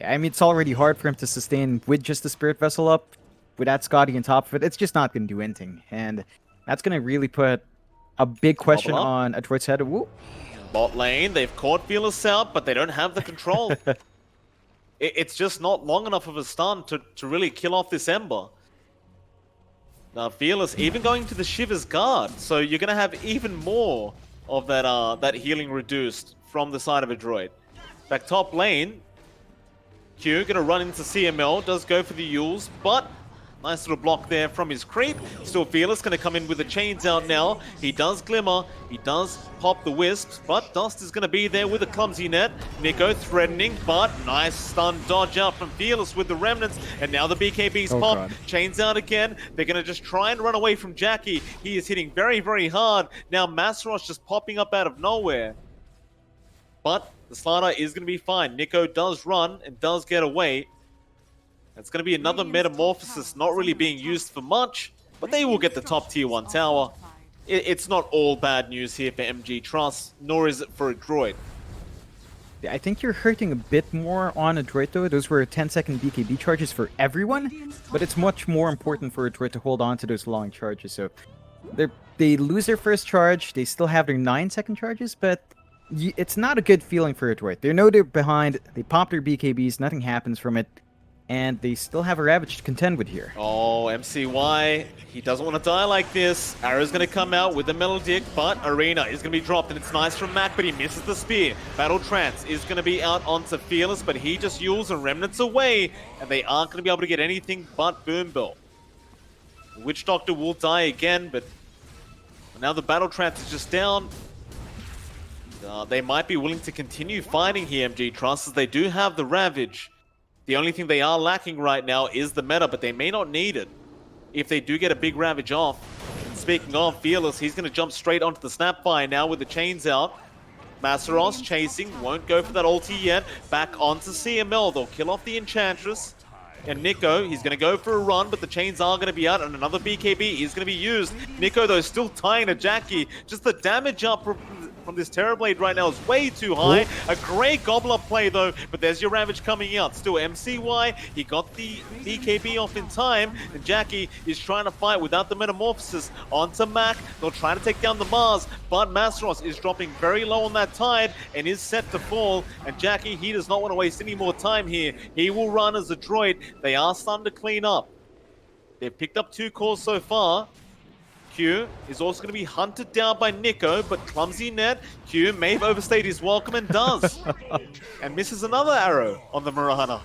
Yeah, I mean, it's already hard for him to sustain with just the Spirit Vessel up. With that Scotty on top of it, it's just not going to do anything. And that's going to really put a big question on Adroit's head. Woo. Bot lane, they've caught Fearless out, but they don't have the control. It's just not long enough of a stun to really kill off this Ember. Now, Fearless even going to the Shiver's Guard, so you're going to have even more of that healing reduced from the side of Adroit. Back top lane, Q going to run into CML, does go for the Yules, but nice little block there from his creep. Still Fearless going to come in with the chains out now. He does Glimmer, he does pop the Wisps, but Dust is going to be there with a clumsy net. Nico threatening, but nice stun dodge out from Fearless with the remnants. And now the BKB's pop. God. Chains out again. They're going to just try and run away from Jackie. He is hitting very, very hard. Now Masros just popping up out of nowhere. But the Slardar is going to be fine. Nico does run and does get away. It's going to be another Metamorphosis not really being used for much, but they will get the top tier 1 tower. It's not all bad news here for MG.Trust, nor is it for Adroit. I think you're hurting a bit more on Adroit though. Those were 10-second BKB charges for everyone, but it's much more important for Adroit to hold on to those long charges. So they lose their first charge, they still have their 9-second charges, but it's not a good feeling for Adroit. They know they're behind, they pop their BKBs, nothing happens from it. And they still have a Ravage to contend with here. Oh, MCY, he doesn't want to die like this. Arrow's going to come out with the Melodic, but Arena is going to be dropped, and it's nice from Mac, but he misses the spear. Battle Trance is going to be out onto Fearless, but he just Yules and Remnants away, and they aren't going to be able to get anything but Boom Bell. Witch Doctor will die again, but now the Battle Trance is just down. They might be willing to continue fighting here, MG.Trust, as they do have the Ravage. The only thing they are lacking right now is the meta, but they may not need it if they do get a big Ravage off. And speaking of Fearless, he's going to jump straight onto the Snapfire now with the chains out. Masaros chasing, won't go for that ulti yet. Back onto CML, they'll kill off the Enchantress. And Nico, he's going to go for a run, but the chains are going to be out, and another BKB is going to be used. Nico, though, still tying to Jackie. Just the damage up from this Terrorblade right now is way too high. A great Gobbler play, though, but there's your Ravage coming out. Still MCY, he got the BKB off in time, and Jackie is trying to fight without the Metamorphosis onto Mac. They'll try to take down the Mars, but Masros is dropping very low on that Tide and is set to fall, and Jackie, he does not want to waste any more time here. He will run as Adroit. They are starting to clean up. They've picked up 2 cores so far. Q is also going to be hunted down by Nico, but clumsy net. Q may have overstayed his welcome and does. And misses another arrow on the Mirana.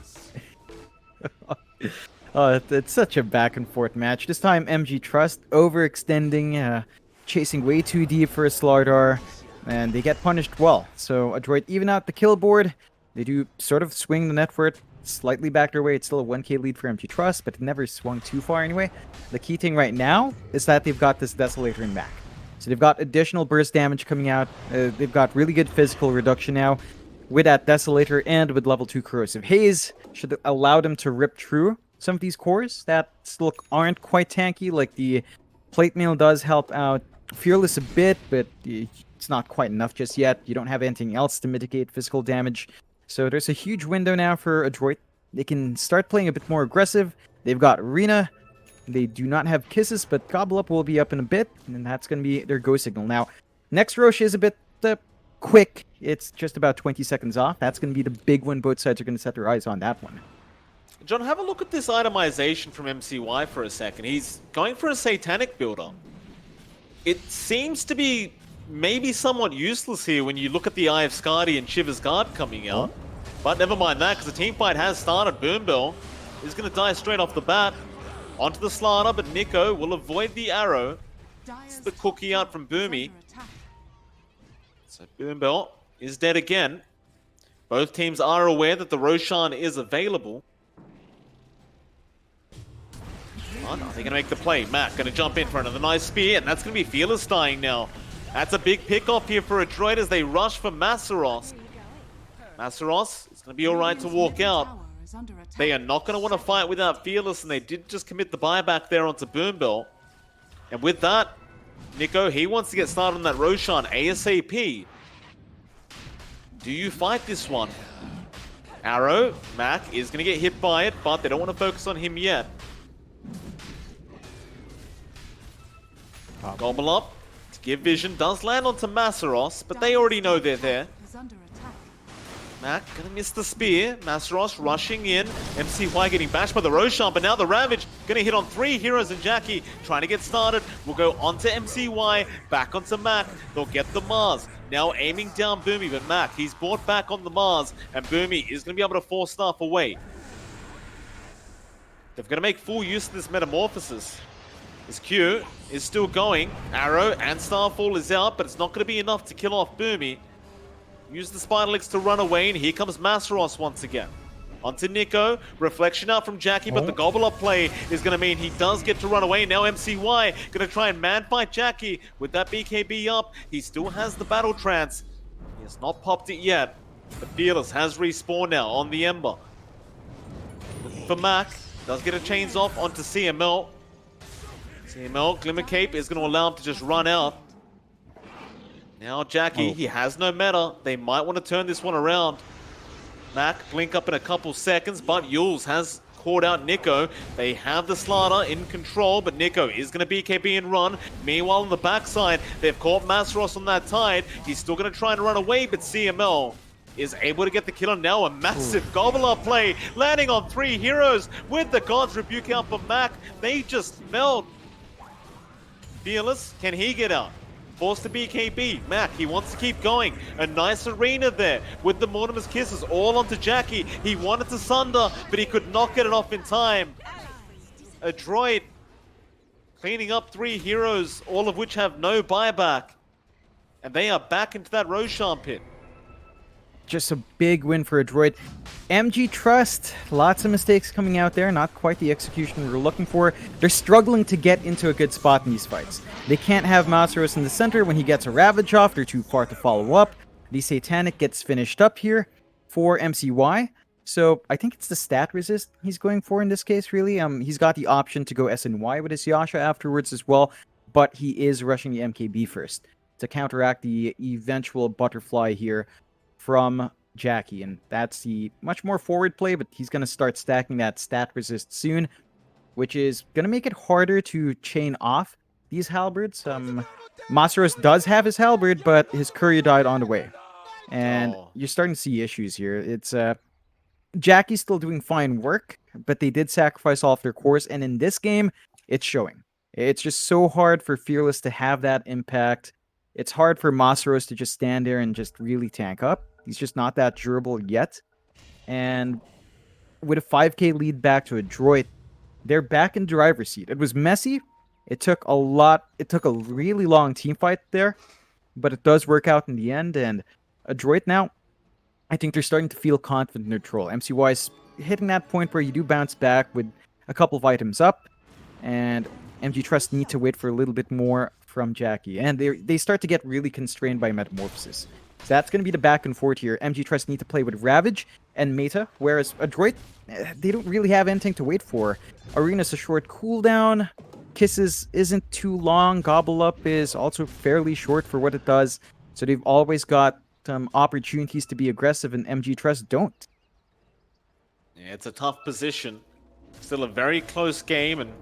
It's such a back and forth match. This time MG.Trust overextending, chasing way too deep for a Slardar, and they get punished well. So Adroit even out the kill board. They do sort of swing the net for it, slightly back their way. It's still a 1k lead for MG.Trust, but it never swung too far anyway. The key thing right now is that they've got this Desolator in back. So they've got additional burst damage coming out. They've got really good physical reduction now with that Desolator, and with level 2 Corrosive Haze should allow them to rip through some of these cores that still aren't quite tanky. Like the Plate Mail does help out Fearless a bit, but it's not quite enough just yet. You don't have anything else to mitigate physical damage. So there's a huge window now for Adroit. They can start playing a bit more aggressive. They've got Arena. They do not have Kisses, but Gobble Up will be up in a bit, and that's going to be their go signal. Now, next Roche is a bit quick. It's just about 20 seconds off. That's going to be the big one. Both sides are going to set their eyes on that one. John, have a look at this itemization from MCY for a second. He's going for a Satanic builder. It seems to be maybe somewhat useless here when you look at the Eye of Scardy and Shiver's Guard coming out. But never mind that, because the team fight has started. Boom Bell is going to die straight off the bat. Onto the Slardar, but Nico will avoid the arrow. It's the cookie out from Boomy. So Boom Bell is dead again. Both teams are aware that the Roshan is available. Oh, no, they're going to make the play. Matt going to jump in for another nice spear, and that's going to be Fearless dying now. That's a big pick-off here for Adroit as they rush for Masaros. Masaros is going to be alright to walk out. They are not going to want to fight without Fearless, and they did just commit the buyback there onto Boombill. And with that, Nico, he wants to get started on that Roshan ASAP. Do you fight this one? Arrow, Mac is going to get hit by it, but they don't want to focus on him yet. Gobble up to give vision, does land onto Masaros, but they already know they're there. Mac gonna miss the spear. Masaros rushing in. MCY getting bashed by the Roshan, but now the Ravage gonna hit on 3 heroes, and Jackie trying to get started. Will go onto MCY, back onto Mac. They'll get the Mars. Now aiming down Boomy, but Mac, he's brought back on the Mars, and Boomy is gonna be able to force Staff away. They're gonna make full use of this Metamorphosis. His Q is still going. Arrow and Starfall is out, but it's not gonna be enough to kill off Boomy. Use the Spider Legs to run away, and here comes Masaros once again. Onto Nico, reflection out from Jackie, but the gobble up play is going to mean he does get to run away. Now MCY going to try and man fight Jackie with that BKB up. He still has the battle trance. He has not popped it yet. The Fearless has respawned now on the Ember. Looking for Mac, does get a chains off onto CML. CML, Glimmer Cape is going to allow him to just run out. Now Jackie, he has no meta. They might want to turn this one around. Mac, blink up in a couple seconds, but Yules has caught out Nico. They have the Slider in control, but Nico is going to BKB and run. Meanwhile, on the backside, they've caught Masaros on that tide. He's still going to try and run away, but CML is able to get the kill on now. A massive gobble up play, landing on 3 heroes with the God's Rebuke out for Mac. They just melt. Fearless, can he get out? Forced to BKB. Mac, he wants to keep going. A nice arena there with the Mortimer's Kisses all onto Jackie. He wanted to Sunder, but he could not get it off in time. Adroit cleaning up 3 heroes, all of which have no buyback. And they are back into that Roshan pit. Just a big win for Adroit. MG.Trust, lots of mistakes coming out there, not quite the execution we were looking for. They're struggling to get into a good spot in these fights. They can't have Masaros in the center when he gets a Ravage off, they're too far to follow up. The Satanic gets finished up here for MCY. So I think it's the stat resist he's going for in this case, really. He's got the option to go SNY with his Yasha afterwards as well, but he is rushing the MKB first to counteract the eventual butterfly here from Jackie, and that's the much more forward play, but he's going to start stacking that stat resist soon, which is going to make it harder to chain off these halberds. Masaros does have his halberd, but his courier died on the way, and you're starting to see issues here. It's Jackie's still doing fine work, but they did sacrifice all of their cores, and in this game, it's showing. It's just so hard for Fearless to have that impact. It's hard for Masaros to just stand there and just really tank up. He's just not that durable yet. And with a 5k lead back to Adroit, they're back in driver's seat. It was messy. It took a lot. It took a really long team fight there, but it does work out in the end. And Adroit now, I think they're starting to feel confident in their troll. MCY is hitting that point where you do bounce back with a couple of items up, and MG.Trust need to wait for a little bit more from Jackie. And they start to get really constrained by Metamorphosis. So that's going to be the back and forth here. MG.Trust need to play with Ravage and Meta, whereas Adroit, they don't really have anything to wait for. Arena's a short cooldown. Kisses isn't too long. Gobble Up is also fairly short for what it does. So they've always got opportunities to be aggressive, and MG.Trust don't. Yeah, it's a tough position. Still a very close game, and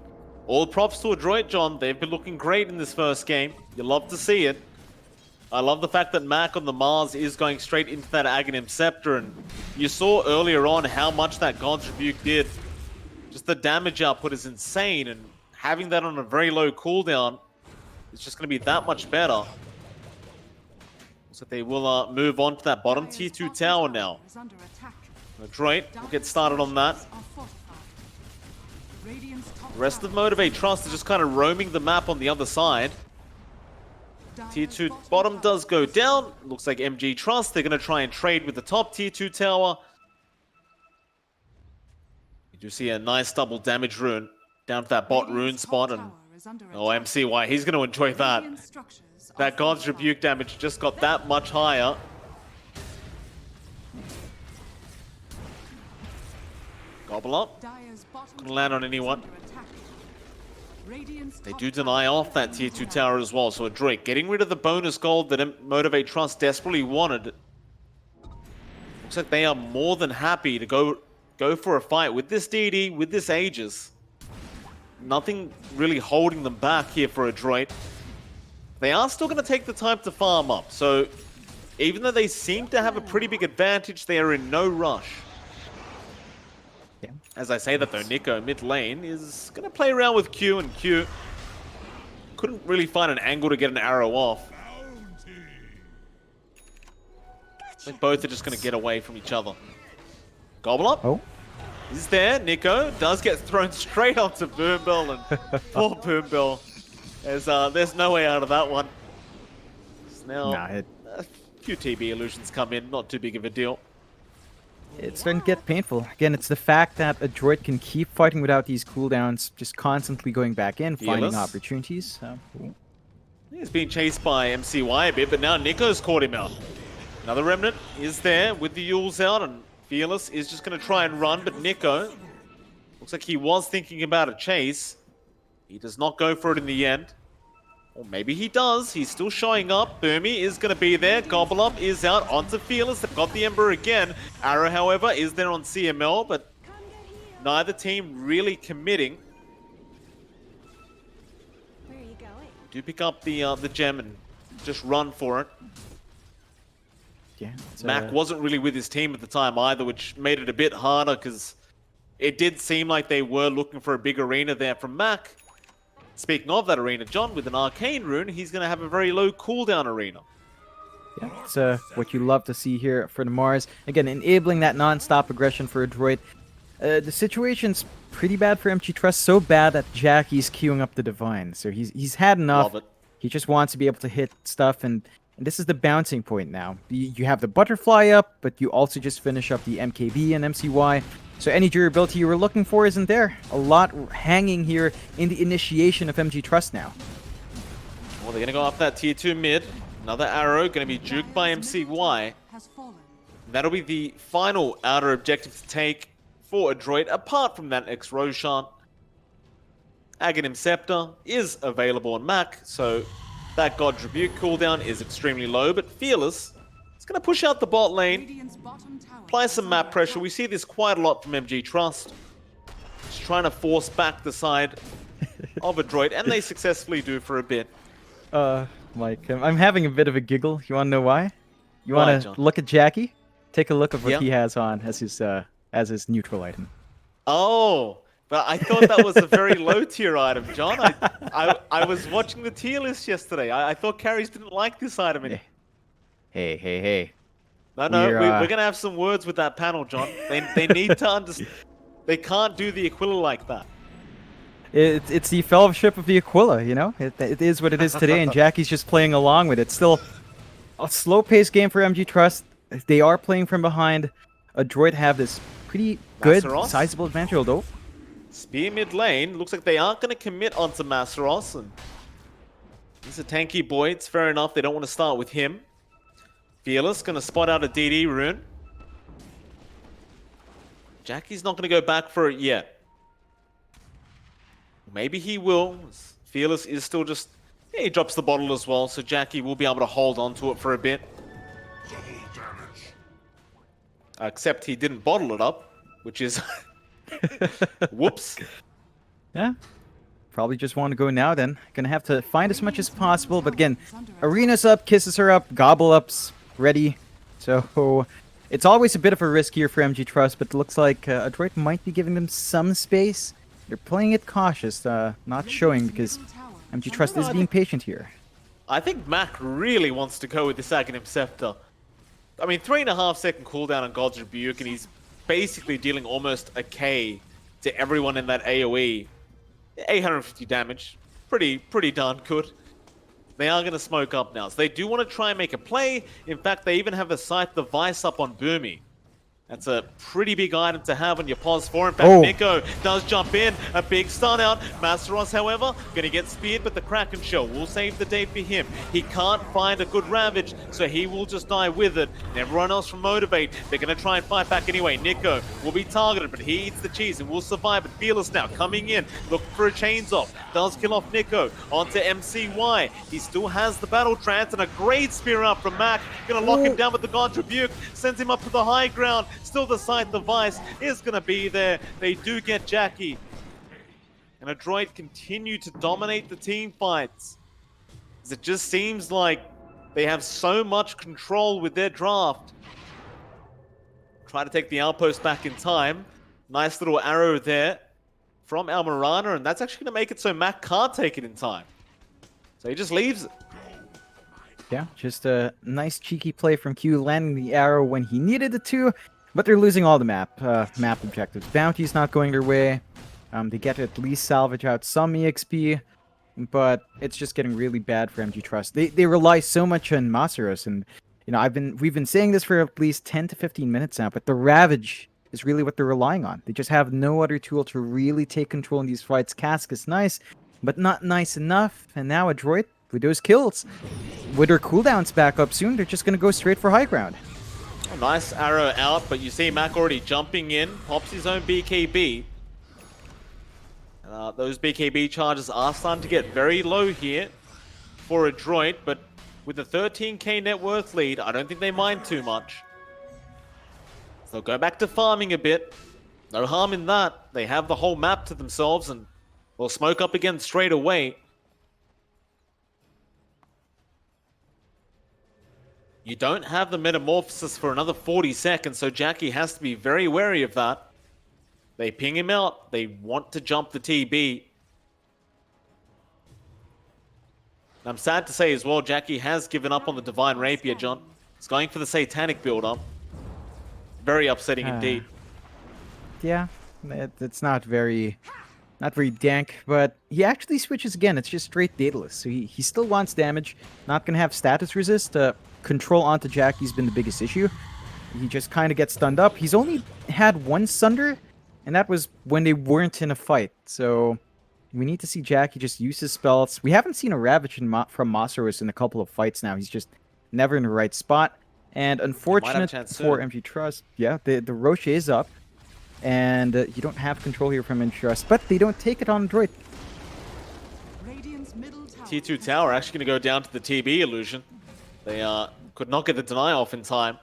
all props to Adroit, John. They've been looking great in this first game. You love to see it. I love the fact that Mac on the Mars is going straight into that Aghanim Scepter, and you saw earlier on how much that God's Rebuke did. Just the damage output is insane, and having that on a very low cooldown is just going to be that much better. So they will move on to that bottom tier 2 tower now. Adroit will get started on that. The rest of Motivate.Trust is just kind of roaming the map on the other side. Tier 2 bottom does go down. Looks like MG.Trust, they're going to try and trade with the top tier 2 tower. You do see a nice double damage rune down to that bot rune spot, and oh, MCY, he's going to enjoy that. That God's Rebuke damage just got that much higher. Gobble up. Couldn't land on anyone. They do deny off that tier 2 tower as well. So Adroit getting rid of the bonus gold that Motivate.Trust desperately wanted. Looks like they are more than happy to go for a fight with this DD, with this Aegis. Nothing really holding them back here for Adroit. They are still going to take the time to farm up. So even though they seem to have a pretty big advantage, they are in no rush. Yeah. As I say that though, Nico mid lane is going to play around with Q, and Q couldn't really find an angle to get an arrow off. I think both are just going to get away from each other. Gobble up. Oh. Is there. Nico does get thrown straight onto Boombill, and poor Boombill. There's no way out of that one. Now, a few TB illusions come in, not too big of a deal. It's starting to get painful. Again, it's the fact that Adroit can keep fighting without these cooldowns, just constantly going back in, finding opportunities. He's being chased by MCY a bit, but now Nico's caught him out. Another Remnant is there with the Yules out, and Fearless is just going to try and run, but Nico looks like he was thinking about a chase. He does not go for it in the end. Or maybe he does. He's still showing up. Burmy is going to be there. Gobble Up is out onto Fearless. They've got the Ember again. Arrow, however, is there on CML, but neither team really committing. Where are you going? Do pick up the gem and just run for it. Yeah, Mac wasn't really with his team at the time either, which made it a bit harder because it did seem like they were looking for a big arena there from Mac. Speaking of that arena, John, with an Arcane Rune, he's going to have a very low cooldown arena. Yeah, it's what you love to see here for the Mars. Again, enabling that non-stop aggression for Adroit. The situation's pretty bad for MG.Trust, so bad that Jackie's queuing up the Divine. So he's had enough. Love it. He just wants to be able to hit stuff, and this is the bouncing point now. You have the Butterfly up, but you also just finish up the MKB and MCY. So any durability you were looking for isn't there. A lot hanging here in the initiation of MG.Trust now. Well, they're going to go off that tier 2 mid. Another arrow going to be juked by MCY. That'll be the final outer objective to take for Adroit, apart from that X-Roshan. Aghanim Scepter is available on Mac, so that God's Rebuke cooldown is extremely low, but Fearless is going to push out the bot lane, apply some map pressure. We see this quite a lot from MG.Trust. Just trying to force back the side of Adroit, and they successfully do for a bit. Mike, I'm having a bit of a giggle. You want to know why? You want to look at Jackie? Take a look at what he has on as his neutral item. Oh, but I thought that was a very low tier item, John. I was watching the tier list yesterday. I thought carries didn't like this item. Hey. No, we're going to have some words with that panel, John. They need to understand. They can't do the Aquila like that. It's the fellowship of the Aquila, you know? It is what it is today, and Jackie's just playing along with it. Still a slow-paced game for MG.Trust. They are playing from behind. Adroit have this pretty good, sizable advantage, although. Spear mid lane. Looks like they aren't going to commit onto Masaros. And he's a tanky boy. It's fair enough. They don't want to start with him. Fearless going to spot out a DD rune. Jackie's not going to go back for it yet. Maybe he will. Fearless is still just... Yeah, he drops the bottle as well, so Jackie will be able to hold on to it for a bit. Except he didn't bottle it up, which is... Whoops. Yeah. Probably just want to go now then. Gonna have to find as much as possible, but again, Arena's up, Kisses her up, Gobble Up's ready. So it's always a bit of a risk here for MG.Trust, but it looks like Adroit might be giving them some space. They're playing it cautious, not showing because MG.Trust is being patient here. I think Mac really wants to go with this Aghanim Scepter. I mean, 3.5-second cooldown on God's Rebuke, and he's basically dealing almost a K to everyone in that AoE. 850 damage. Pretty darn good. They are going to smoke up now. So they do want to try and make a play. In fact, they even have a Scythe device up on Burmy. That's a pretty big item to have on your pause for. In fact, Nico does jump in. A big stun out. Masteros, however, going to get speared, but the Kraken Shell will save the day for him. He can't find a good Ravage, so he will just die with it. And everyone else from Motivate, they're going to try and fight back anyway. Nico will be targeted, but he eats the cheese and will survive. But Fearless now coming in, looking for a chains off. Does kill off Nico. Onto MCY. He still has the Battle Trance and a great spear up from Mac. Going to lock him down with the God's Rebuke. Sends him up to the high ground. Still the Scythe device is going to be there. They do get Jackie. And Adroit continue to dominate the team fights. It just seems like they have so much control with their draft. Try to take the outpost back in time. Nice little arrow there from Almirana, and that's actually going to make it so Mac can't take it in time. So he just leaves it. Yeah, just a nice cheeky play from Q, landing the arrow when he needed it to, but they're losing all the map objectives. Bounty's not going their way. They get to at least salvage out some EXP, but it's just getting really bad for MG.Trust. They rely so much on Masteros, and you know we've been saying this for at least 10 to 15 minutes now, but the Ravage is really what they're relying on. They just have no other tool to really take control in these fights. Cask is nice, but not nice enough, and now Adroit with those kills. With their cooldowns back up soon, they're just going to go straight for high ground. Oh, nice arrow out, but you see Mac already jumping in, pops his own BKB. Those BKB charges are starting to get very low here for Adroit, but with a 13k net worth lead, I don't think they mind too much. So they'll go back to farming a bit. No harm in that. They have the whole map to themselves, and will smoke up again straight away. You don't have the Metamorphosis for another 40 seconds, so Jackie has to be very wary of that. They ping him out. They want to jump the TB. I'm sad to say as well, Jackie has given up on the Divine Rapier, John. He's going for the Satanic build-up. Very upsetting indeed. Yeah, it's not very dank, but he actually switches again. It's just straight dataless, so he still wants damage. Not going to have status resist. Control onto Jackie's been the biggest issue. He just kind of gets stunned up. He's only had one Sunder, and that was when they weren't in a fight. So we need to see Jackie just use his spells. We haven't seen a Ravage from Masteros in a couple of fights now. He's just never in the right spot. And unfortunate for MG.Trust, yeah, the Roche is up. And you don't have control here from MG.Trust, but they don't take it on Adroit. T2 Tower actually going to go down to the TB illusion. They could not get the deny off in time.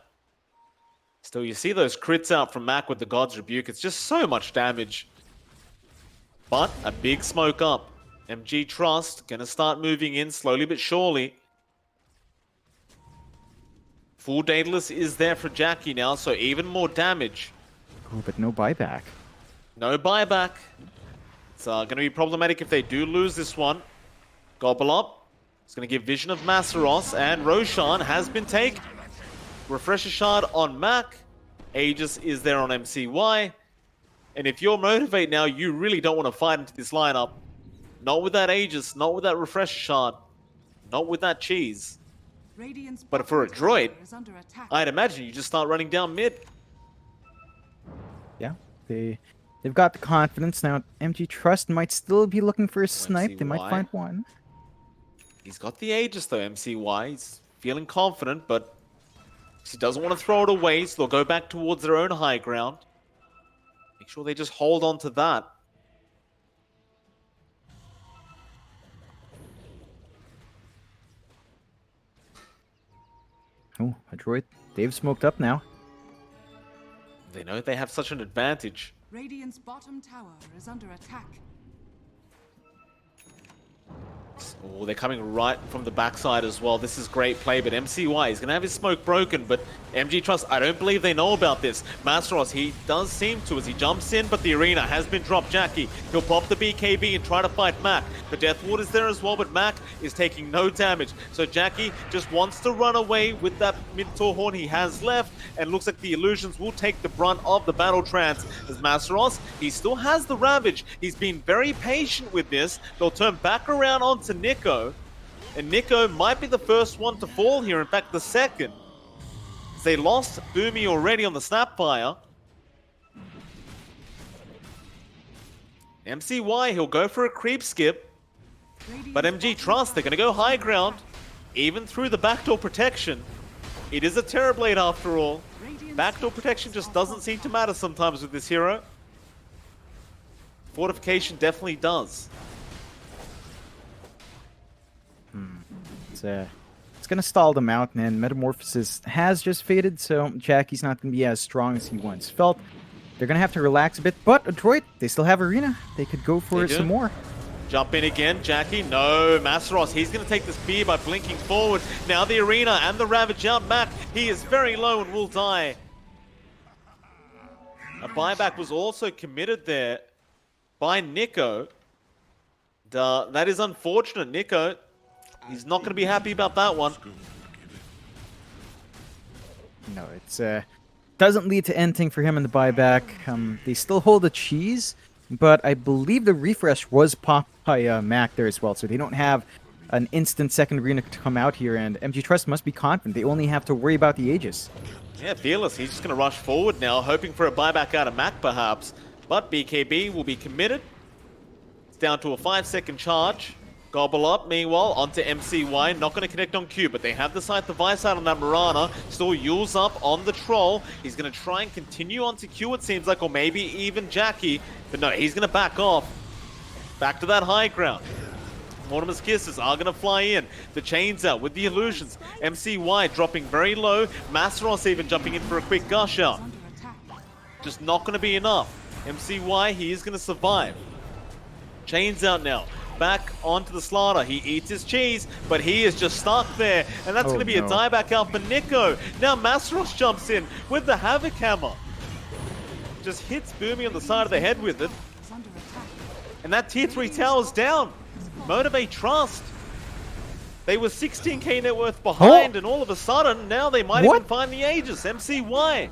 Still, you see those crits out from Mac with the God's Rebuke. It's just so much damage. But a big smoke up. MG.Trust going to start moving in slowly but surely. Full Daedalus is there for Jackie now, so even more damage. Oh, but no buyback. No buyback. It's going to be problematic if they do lose this one. Gobble up. It's going to give Vision of Masteros, and Roshan has been taken. Refresher Shard on Mac. Aegis is there on MCY. And if you're Motivate now, you really don't want to fight into this lineup. Not with that Aegis, not with that Refresher Shard, not with that cheese. But for Adroit, I'd imagine you just start running down mid. Yeah, they've got the confidence. Now, MG.Trust might still be looking for a snipe. MCY. They might find one. He's got the Aegis though, MCY. He's feeling confident, but he doesn't want to throw it away, so they'll go back towards their own high ground. Make sure they just hold on to that. Oh, Adroit. They've smoked up now. They know they have such an advantage. Radiant's bottom tower is under attack. Oh, they're coming right from the backside as well. This is great play, but MCY is going to have his smoke broken, but MG.Trust, I don't believe they know about this. Masteros, he does seem to as he jumps in, but the arena has been dropped. Jackie, he'll pop the BKB and try to fight Mac. The Death Ward is there as well, but Mac is taking no damage. So Jackie just wants to run away with that mid-tour horn he has left, and looks like the illusions will take the brunt of the battle trance. As Masteros, he still has the Ravage. He's been very patient with this. They'll turn back around onto Nico, and Nico might be the first one to fall here, in fact the second. They lost Boomy already on the Snapfire. MCY, he'll go for a creep skip. But MG.Trust, they're going to go high ground. Even through the backdoor protection. It is a Terrorblade after all. Backdoor protection just doesn't seem to matter sometimes with this hero. Fortification definitely does. It's gonna stall them out, and Metamorphosis has just faded, so Jackie's not gonna be as strong as he once felt. They're gonna have to relax a bit, but Adroit, they still have Arena. They could go for some more. Jump in again, Jackie. No, Masaros, he's going to take this beer by blinking forward. Now the Arena and the Ravage out back. He is very low and will die. A buyback was also committed there by Nico. That is unfortunate, Nico. He's not going to be happy about that one. No, it's doesn't lead to anything for him in the buyback. They still hold the cheese, but I believe the refresh was popped by Mac there as well, so they don't have an instant second Arena to come out here, and MG.Trust must be confident. They only have to worry about the Aegis. Yeah, Fearless, he's just going to rush forward now, hoping for a buyback out of Mac perhaps. But BKB will be committed. It's down to a 5-second charge. Gobble up, meanwhile, onto MCY. Not going to connect on Q, but they have the side device out on that Mirana. Still Yule's up on the Troll. He's going to try and continue onto Q, it seems like, or maybe even Jackie. But no, he's going to back off. Back to that high ground. Mortimer's Kisses are going to fly in. The chains out with the illusions. MCY dropping very low. Masaros even jumping in for a quick gush out. Just not going to be enough. MCY, he is going to survive. Chains out now. Back onto the Slaughter. He eats his cheese, but he is just stuck there. And that's going to be a dieback out for Nico. Now Masaros jumps in with the Havoc Hammer. Just hits Boomy on the side of the head with it. And that tier 3 tower's down. Motivate.Trust. They were 16k net worth behind, and all of a sudden, now they might even find the Aegis. MCY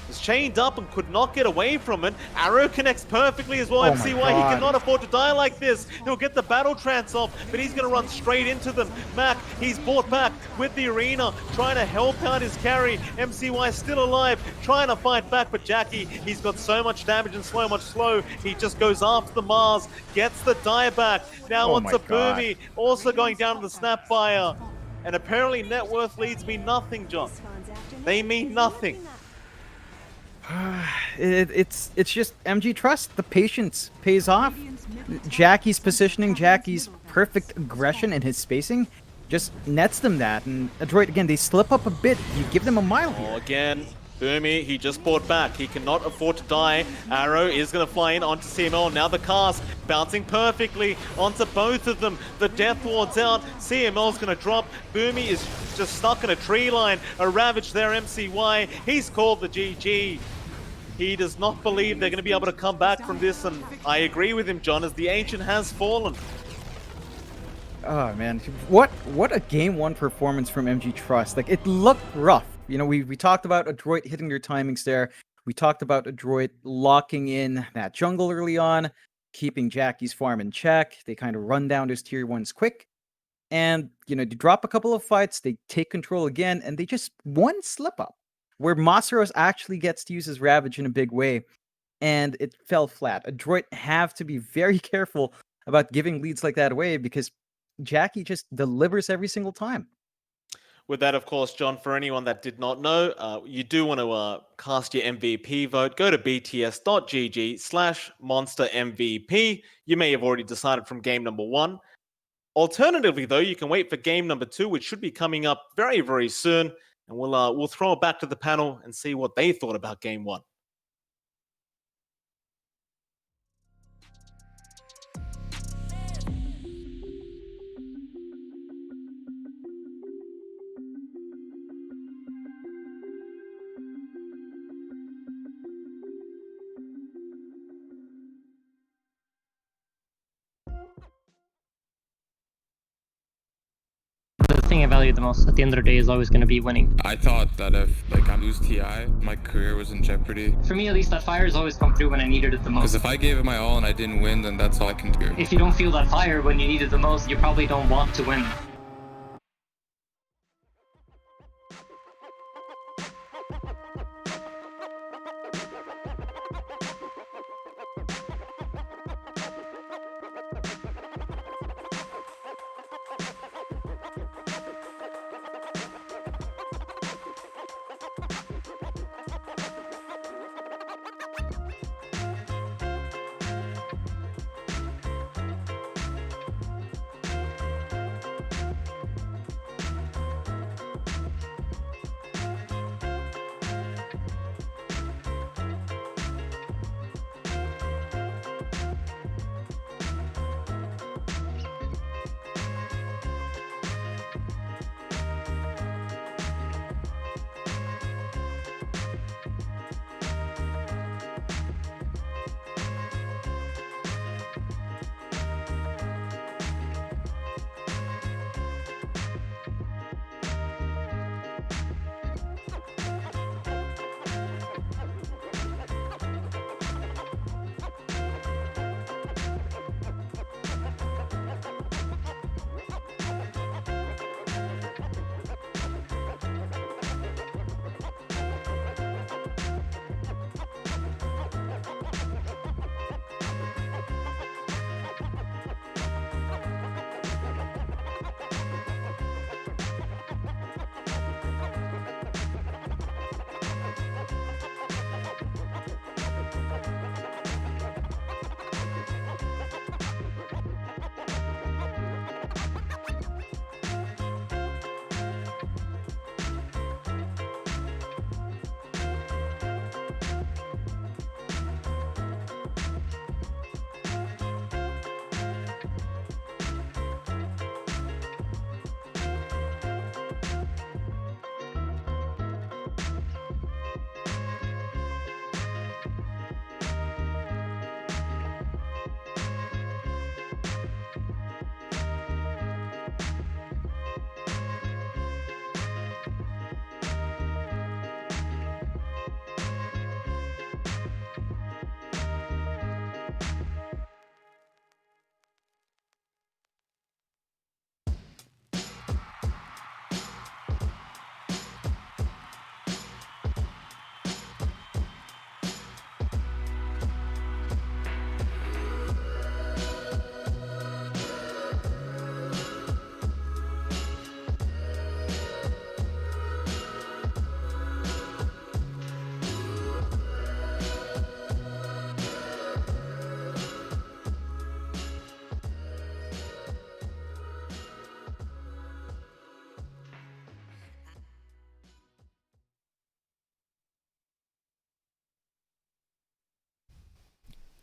was chained up and could not get away from it. Arrow connects perfectly as well. MCY, he cannot afford to die like this. He'll get the battle trance off, but he's going to run straight into them. Mac, he's brought back with the Arena, trying to help out his carry. MCY still alive, trying to fight back, but Jackie, he's got so much damage and so much slow. He just goes after the Mars, gets the dieback. Now onto Boomy, also going down to the Snapfire. And apparently net worth leads mean nothing, John. They mean nothing. It's just MG.Trust. The patience pays off. Jackie's positioning, Jackie's perfect aggression and his spacing just nets them that. And Adroit, again, they slip up a bit. You give them a mile here. Oh, again, Boomy, he just bought back. He cannot afford to die. Arrow is going to fly in onto CML. Now the cast bouncing perfectly onto both of them. The Death Ward's out. CML's going to drop. Boomy is just stuck in a tree line. A Ravage there, MCY. He's called the GG. He does not believe they're going to be able to come back from this, and I agree with him, John, as the Ancient has fallen. Oh, man. What a Game 1 performance from MG.Trust. Like, it looked rough. You know, we talked about Adroit hitting their timings there. We talked about Adroit locking in that jungle early on, keeping Jackie's farm in check. They kind of run down those tier 1s quick. And, you know, they drop a couple of fights, they take control again, and they just one slip up, where Masaros actually gets to use his Ravage in a big way, and it fell flat. Adroit have to be very careful about giving leads like that away, because Jackie just delivers every single time. With that, of course, John, for anyone that did not know, you do want to cast your MVP vote. Go to bts.gg/monstermvp. You may have already decided from game number 1. Alternatively, though, you can wait for game number 2, which should be coming up very, very soon. And we'll throw it back to the panel and see what they thought about game 1. The thing I value the most at the end of the day is always going to be winning. I thought that if I lose TI, my career was in jeopardy. For me, at least, that fire has always come through when I needed it the most. Because if I gave it my all and I didn't win, then that's all I can do. If you don't feel that fire when you need it the most, you probably don't want to win.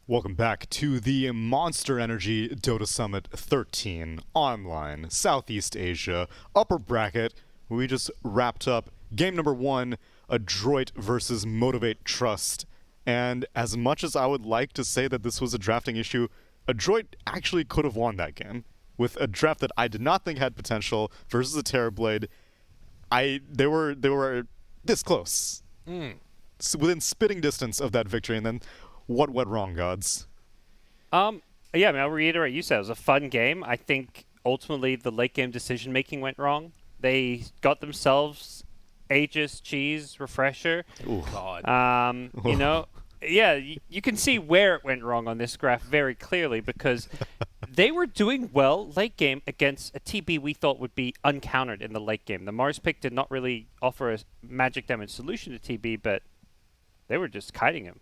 Welcome back to the Monster Energy Dota Summit 13 online, Southeast Asia, upper bracket. We just wrapped up game number 1, Adroit versus Motivate.Trust. And as much as I would like to say that this was a drafting issue, Adroit actually could have won that game. With a draft that I did not think had potential versus a Terrorblade, they were this close. Within spitting distance of that victory, and then what went wrong, gods? Yeah, I mean, I'll reiterate. You said it was a fun game. I think ultimately the late game decision making went wrong. They got themselves Aegis Cheese Refresher. Oh God. You know, yeah, you can see where it went wrong on this graph very clearly because they were doing well late game against a TB we thought would be uncountered in the late game. The Mars pick did not really offer a magic damage solution to TB, but they were just kiting him.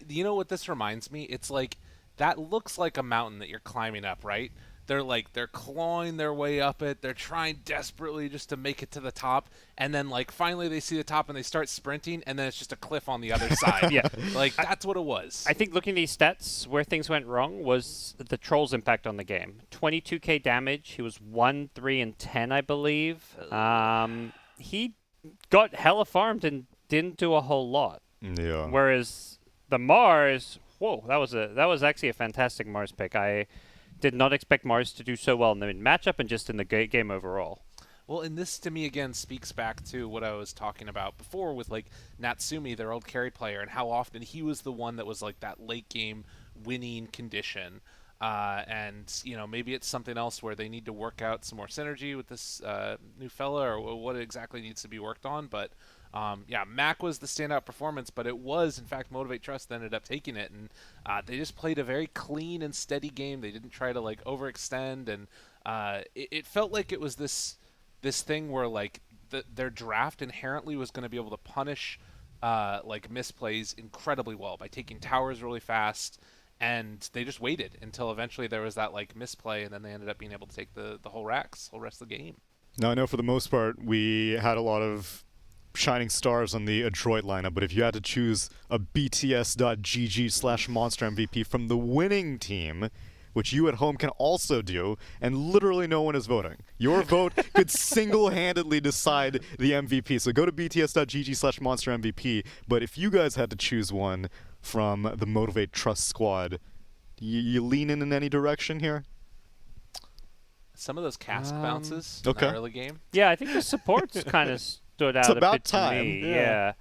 You know what this reminds me? It's like that looks like a mountain that you're climbing up, right? They're clawing their way up it. They're trying desperately just to make it to the top, and then like finally they see the top and they start sprinting, and then it's just a cliff on the other side. Yeah, like that's what it was. I think looking at these stats, where things went wrong was the Troll's impact on the game. 22k damage. He was 1, 3, and 10, I believe. He got hella farmed and didn't do a whole lot. Yeah. Whereas the Mars, whoa, that was actually a fantastic Mars pick. I did not expect Mars to do so well in the matchup and just in the game overall. Well, and this to me again speaks back to what I was talking about before with like Natsumi, their old carry player, and how often he was the one that was like that late game winning condition. And you know, maybe it's something else where they need to work out some more synergy with this new fella, or what exactly needs to be worked on. But yeah, Mac was the standout performance, but it was, in fact, Motivate.Trust that ended up taking it, and they just played a very clean and steady game. They didn't try to like overextend, and it felt like it was this thing where like their draft inherently was going to be able to punish like misplays incredibly well by taking towers really fast, and they just waited until eventually there was that like misplay, and then they ended up being able to take the whole rest of the game. Now, I know for the most part we had a lot of shining stars on the Adroit lineup, but if you had to choose a BTS.GG/Monster MVP from the winning team, which you at home can also do, and literally no one is voting, your vote could single-handedly decide the MVP. So go to BTS.GG/Monster MVP, but if you guys had to choose one from the Motivate.Trust squad, you lean in any direction here? Some of those cask bounces okay. in the early game. Yeah, I think the supports kind of stood out about a bit time. to me. Yeah.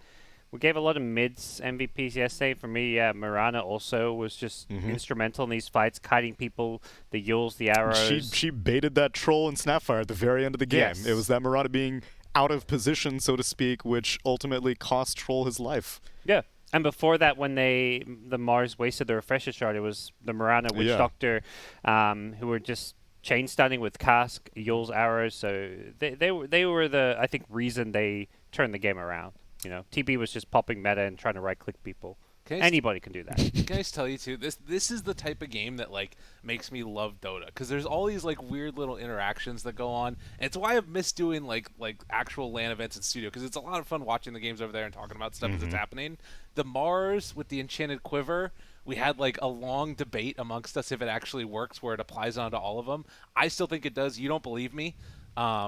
We gave a lot of mids MVPs yesterday. For me, Mirana also was just instrumental in these fights, kiting people, the Yules, the arrows. She baited that troll in Snapfire at the very end of the game. Yes. It was that Mirana being out of position, so to speak, which ultimately cost Troll his life. Yeah. And before that, when the Mars wasted the refresher shard, it was the Mirana Witch Doctor who were just chain stunning with Cask, Yule's arrows. So they were the, I think, reason they turned the game around. You know, TB was just popping meta and trying to right-click people. Anybody can do that. Can I just tell you too? This is the type of game that like makes me love Dota, because there's all these like weird little interactions that go on, and it's why I've missed doing like actual LAN events in studio, because it's a lot of fun watching the games over there and talking about stuff as it's happening. The Mars with the enchanted quiver, we had like a long debate amongst us if it actually works, where it applies onto all of them. I still think it does. You don't believe me?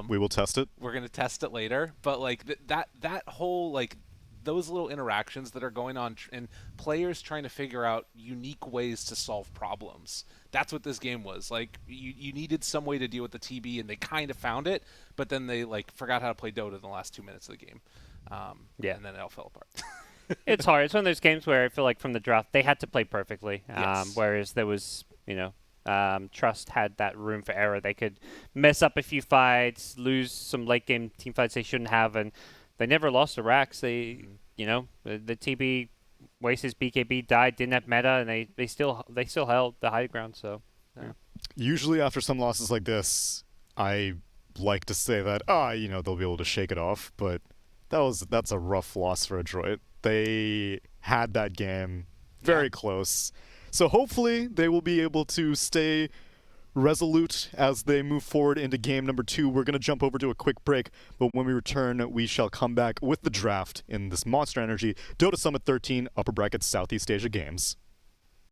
We will test it. We're gonna test it later, but like that whole like those little interactions that are going on and players trying to figure out unique ways to solve problems. That's what this game was. Like you needed some way to deal with the TB, and they kind of found it, but then they like forgot how to play Dota in the last 2 minutes of the game. And then it all fell apart. It's hard. It's one of those games where I feel like from the draft they had to play perfectly, whereas there was, you know, Trust had that room for error. They could mess up a few fights, lose some late game team fights they shouldn't have, and they never lost to Rax. They, you know, the TB wasted BKB, died, didn't have meta, and they still held the high ground. So, yeah. Usually after some losses like this, I like to say that you know, they'll be able to shake it off, but that's a rough loss for Adroit. They had that game very close. So hopefully they will be able to stay resolute as they move forward into game number 2. We're going to jump over to a quick break, but when we return, we shall come back with the draft in this Monster Energy Dota Summit 13 Upper Bracket Southeast Asia Games.